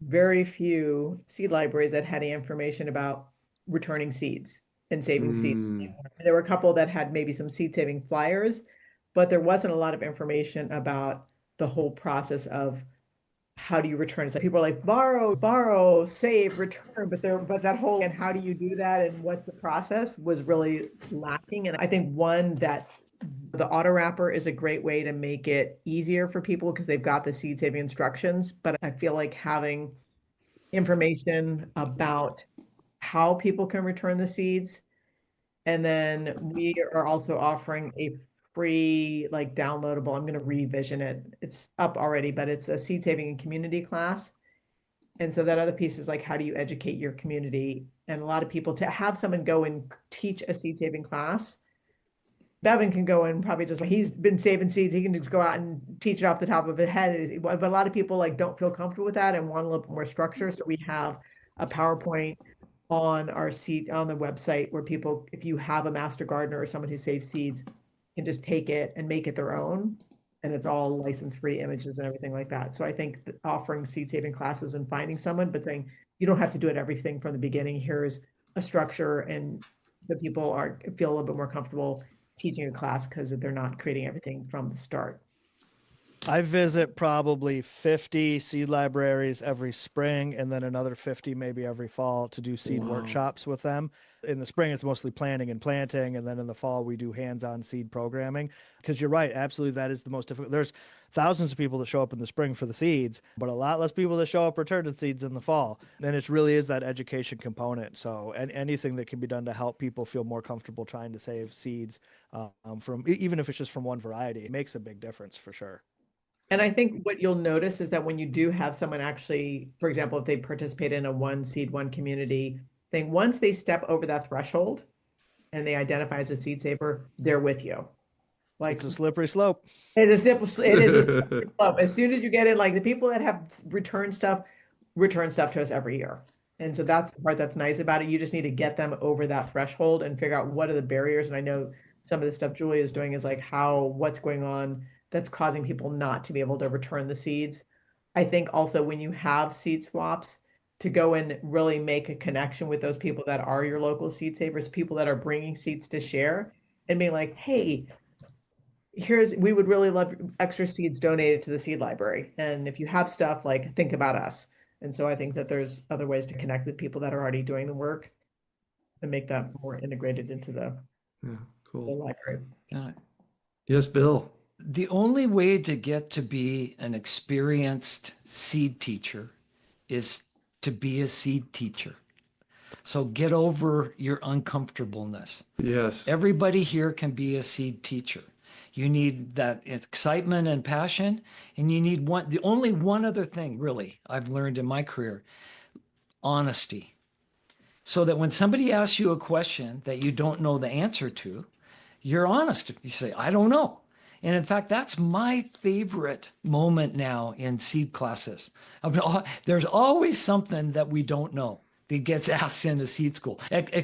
very few seed libraries that had any information about returning seeds and saving seeds. There were a couple that had maybe some seed saving flyers, but there wasn't a lot of information about the whole process of how do you return? So people are like borrow, save, return, but that whole, and how do you do that and what's the process was really lacking. And I think one that the auto wrapper is a great way to make it easier for people because they've got the seed saving instructions. But I feel like having information about how people can return the seeds. And then we are also offering a free, downloadable, I'm going to revision it. It's up already, but it's a seed saving and community class. And so that other piece is how do you educate your community? And a lot of people, to have someone go and teach a seed saving class, Bevin can go and probably just, he's been saving seeds. He can just go out and teach it off the top of his head. But a lot of people don't feel comfortable with that and want a little bit more structure. So we have a PowerPoint on our seed on the website where people, if you have a master gardener or someone who saves seeds, can just take it and make it their own. And it's all license-free images and everything like that. So I think that offering seed saving classes and finding someone, but saying you don't have to do it everything from the beginning. Here's a structure, and so people feel a little bit more comfortable teaching a class because they're not creating everything from the start. I visit probably 50 seed libraries every spring and then another 50 maybe every fall to do seed workshops with them. In the spring, it's mostly planting and planting. And then in the fall, we do hands-on seed programming. Because you're right, absolutely, that is the most difficult. There's thousands of people that show up in the spring for the seeds, but a lot less people that show up returning seeds in the fall. And it really is that education component. So anything that can be done to help people feel more comfortable trying to save seeds from, even if it's just from one variety, it makes a big difference for sure. And I think what you'll notice is that when you do have someone actually, for example, if they participate in a one seed, one community thing, once they step over that threshold and they identify as a seed saver, they're with you. It's a slippery slope. It is a slippery slope. As soon as you get in, the people that have return stuff to us every year. And so that's the part that's nice about it. You just need to get them over that threshold and figure out what are the barriers. And I know some of the stuff Julia is doing is what's going on that's causing people not to be able to return the seeds. I think also when you have seed swaps, to go and really make a connection with those people that are your local seed savers, people that are bringing seeds to share, and being like, hey, we would really love extra seeds donated to the seed library. And if you have stuff, like, think about us. And so I think that there's other ways to connect with people that are already doing the work and make that more integrated into the Cool. library. Got it. Yes, Bill. The only way to get to be an experienced seed teacher is to be a seed teacher. So get over your uncomfortableness. Yes. Everybody here can be a seed teacher. You need that excitement and passion, and you need only one other thing, really, I've learned in my career: honesty. So that when somebody asks you a question that you don't know the answer to, you're honest. You say, I don't know. And in fact, that's my favorite moment now in seed classes. There's always something that we don't know that gets asked in a seed school.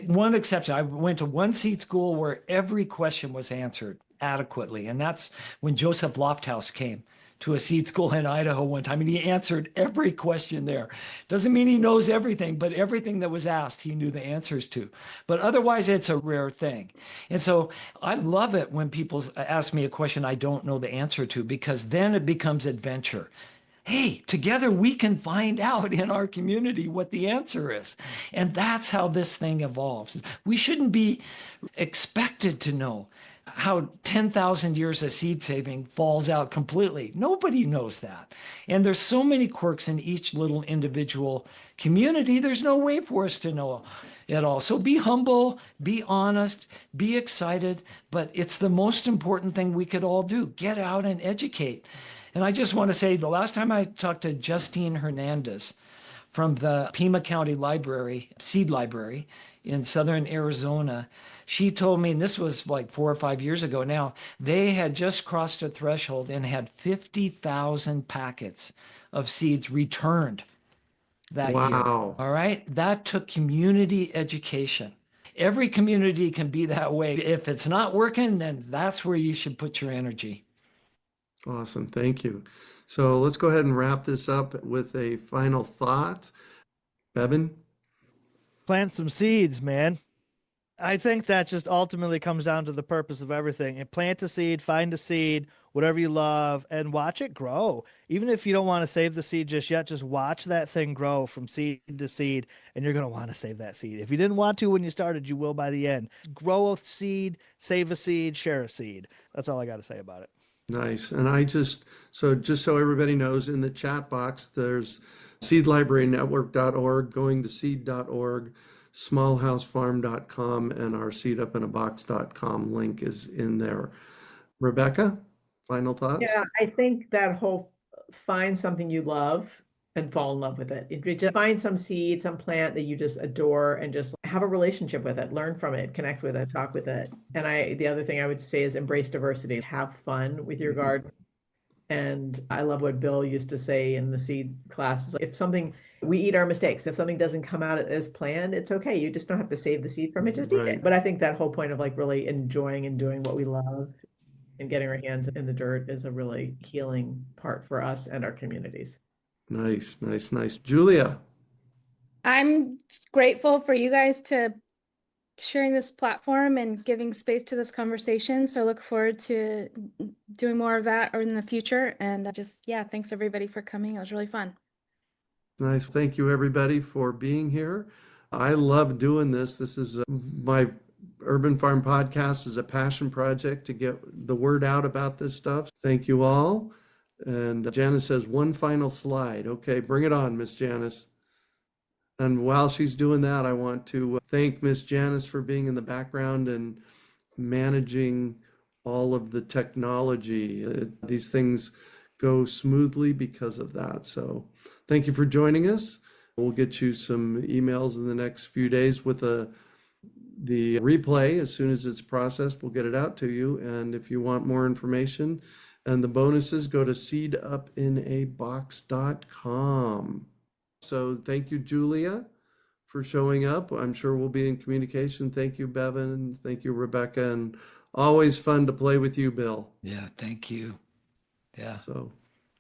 One exception, I went to one seed school where every question was answered adequately. And that's when Joseph Lofthouse came to a seed school in Idaho one time, and he answered every question there. Doesn't mean he knows everything, but everything that was asked, he knew the answers to. But otherwise, it's a rare thing. And so I love it when people ask me a question I don't know the answer to, because then it becomes adventure. Hey, together we can find out in our community what the answer is. And that's how this thing evolves. We shouldn't be expected to know how 10,000 years of seed saving falls out completely. Nobody knows that. And there's so many quirks in each little individual community. There's no way for us to know it all. So be humble, be honest, be excited, but it's the most important thing we could all do. Get out and educate. And I just want to say, the last time I talked to Justine Hernandez from the Pima County Library, Seed Library in southern Arizona, she told me, and this was like 4 or 5 years ago now, they had just crossed a threshold and had 50,000 packets of seeds returned that year. Wow. All right. That took community education. Every community can be that way. If it's not working, then that's where you should put your energy. Awesome. Thank you. So let's go ahead and wrap this up with a final thought. Bevin? Plant some seeds, man. I think that just ultimately comes down to the purpose of everything. And plant a seed, find a seed, whatever you love, and watch it grow. Even if you don't want to save the seed just yet, just watch that thing grow from seed to seed, and you're going to want to save that seed. If you didn't want to when you started, you will by the end. Grow a seed, save a seed, share a seed. That's all I got to say about it. Nice. And just so everybody knows, in the chat box, there's seedlibrarynetwork.org, going to seed.org, smallhousefarm.com, and our seedupinabox.com link is in there. Rebecca, final thoughts? Yeah, I think that whole find something you love and fall in love with it. Just find some seed, some plant that you just adore, and just have a relationship with it, learn from it, connect with it, talk with it. And the other thing I would say is embrace diversity, have fun with your garden. And I love what Bill used to say in the seed classes. We eat our mistakes. If something doesn't come out as planned, it's okay. You just don't have to save the seed from it, just eat it. But I think that whole point of like really enjoying and doing what we love and getting our hands in the dirt is a really healing part for us and our communities. Nice, nice, nice. Julia? I'm grateful for you guys to sharing this platform and giving space to this conversation. So I look forward to doing more of that or in the future. And thanks everybody for coming. It was really fun. Nice. Thank you, everybody, for being here. I love doing this. This is my Urban Farm Podcast is a passion project to get the word out about this stuff. Thank you all. And Janice says, one final slide. Okay, bring it on, Miss Janice. And while she's doing that, I want to thank Miss Janice for being in the background and managing all of the technology. These things go smoothly because of that. So thank you for joining us. We'll get you some emails in the next few days with the replay. As soon as it's processed, we'll get it out to you. And if you want more information and the bonuses, go to seedupinabox.com. So thank you, Julia, for showing up. I'm sure we'll be in communication. Thank you, Bevin. Thank you, Rebecca. And always fun to play with you, Bill. Yeah, thank you. Yeah. So,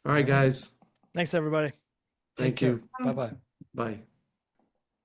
all right, guys. Thanks, everybody. Thank Take care. you. Bye-bye. Bye.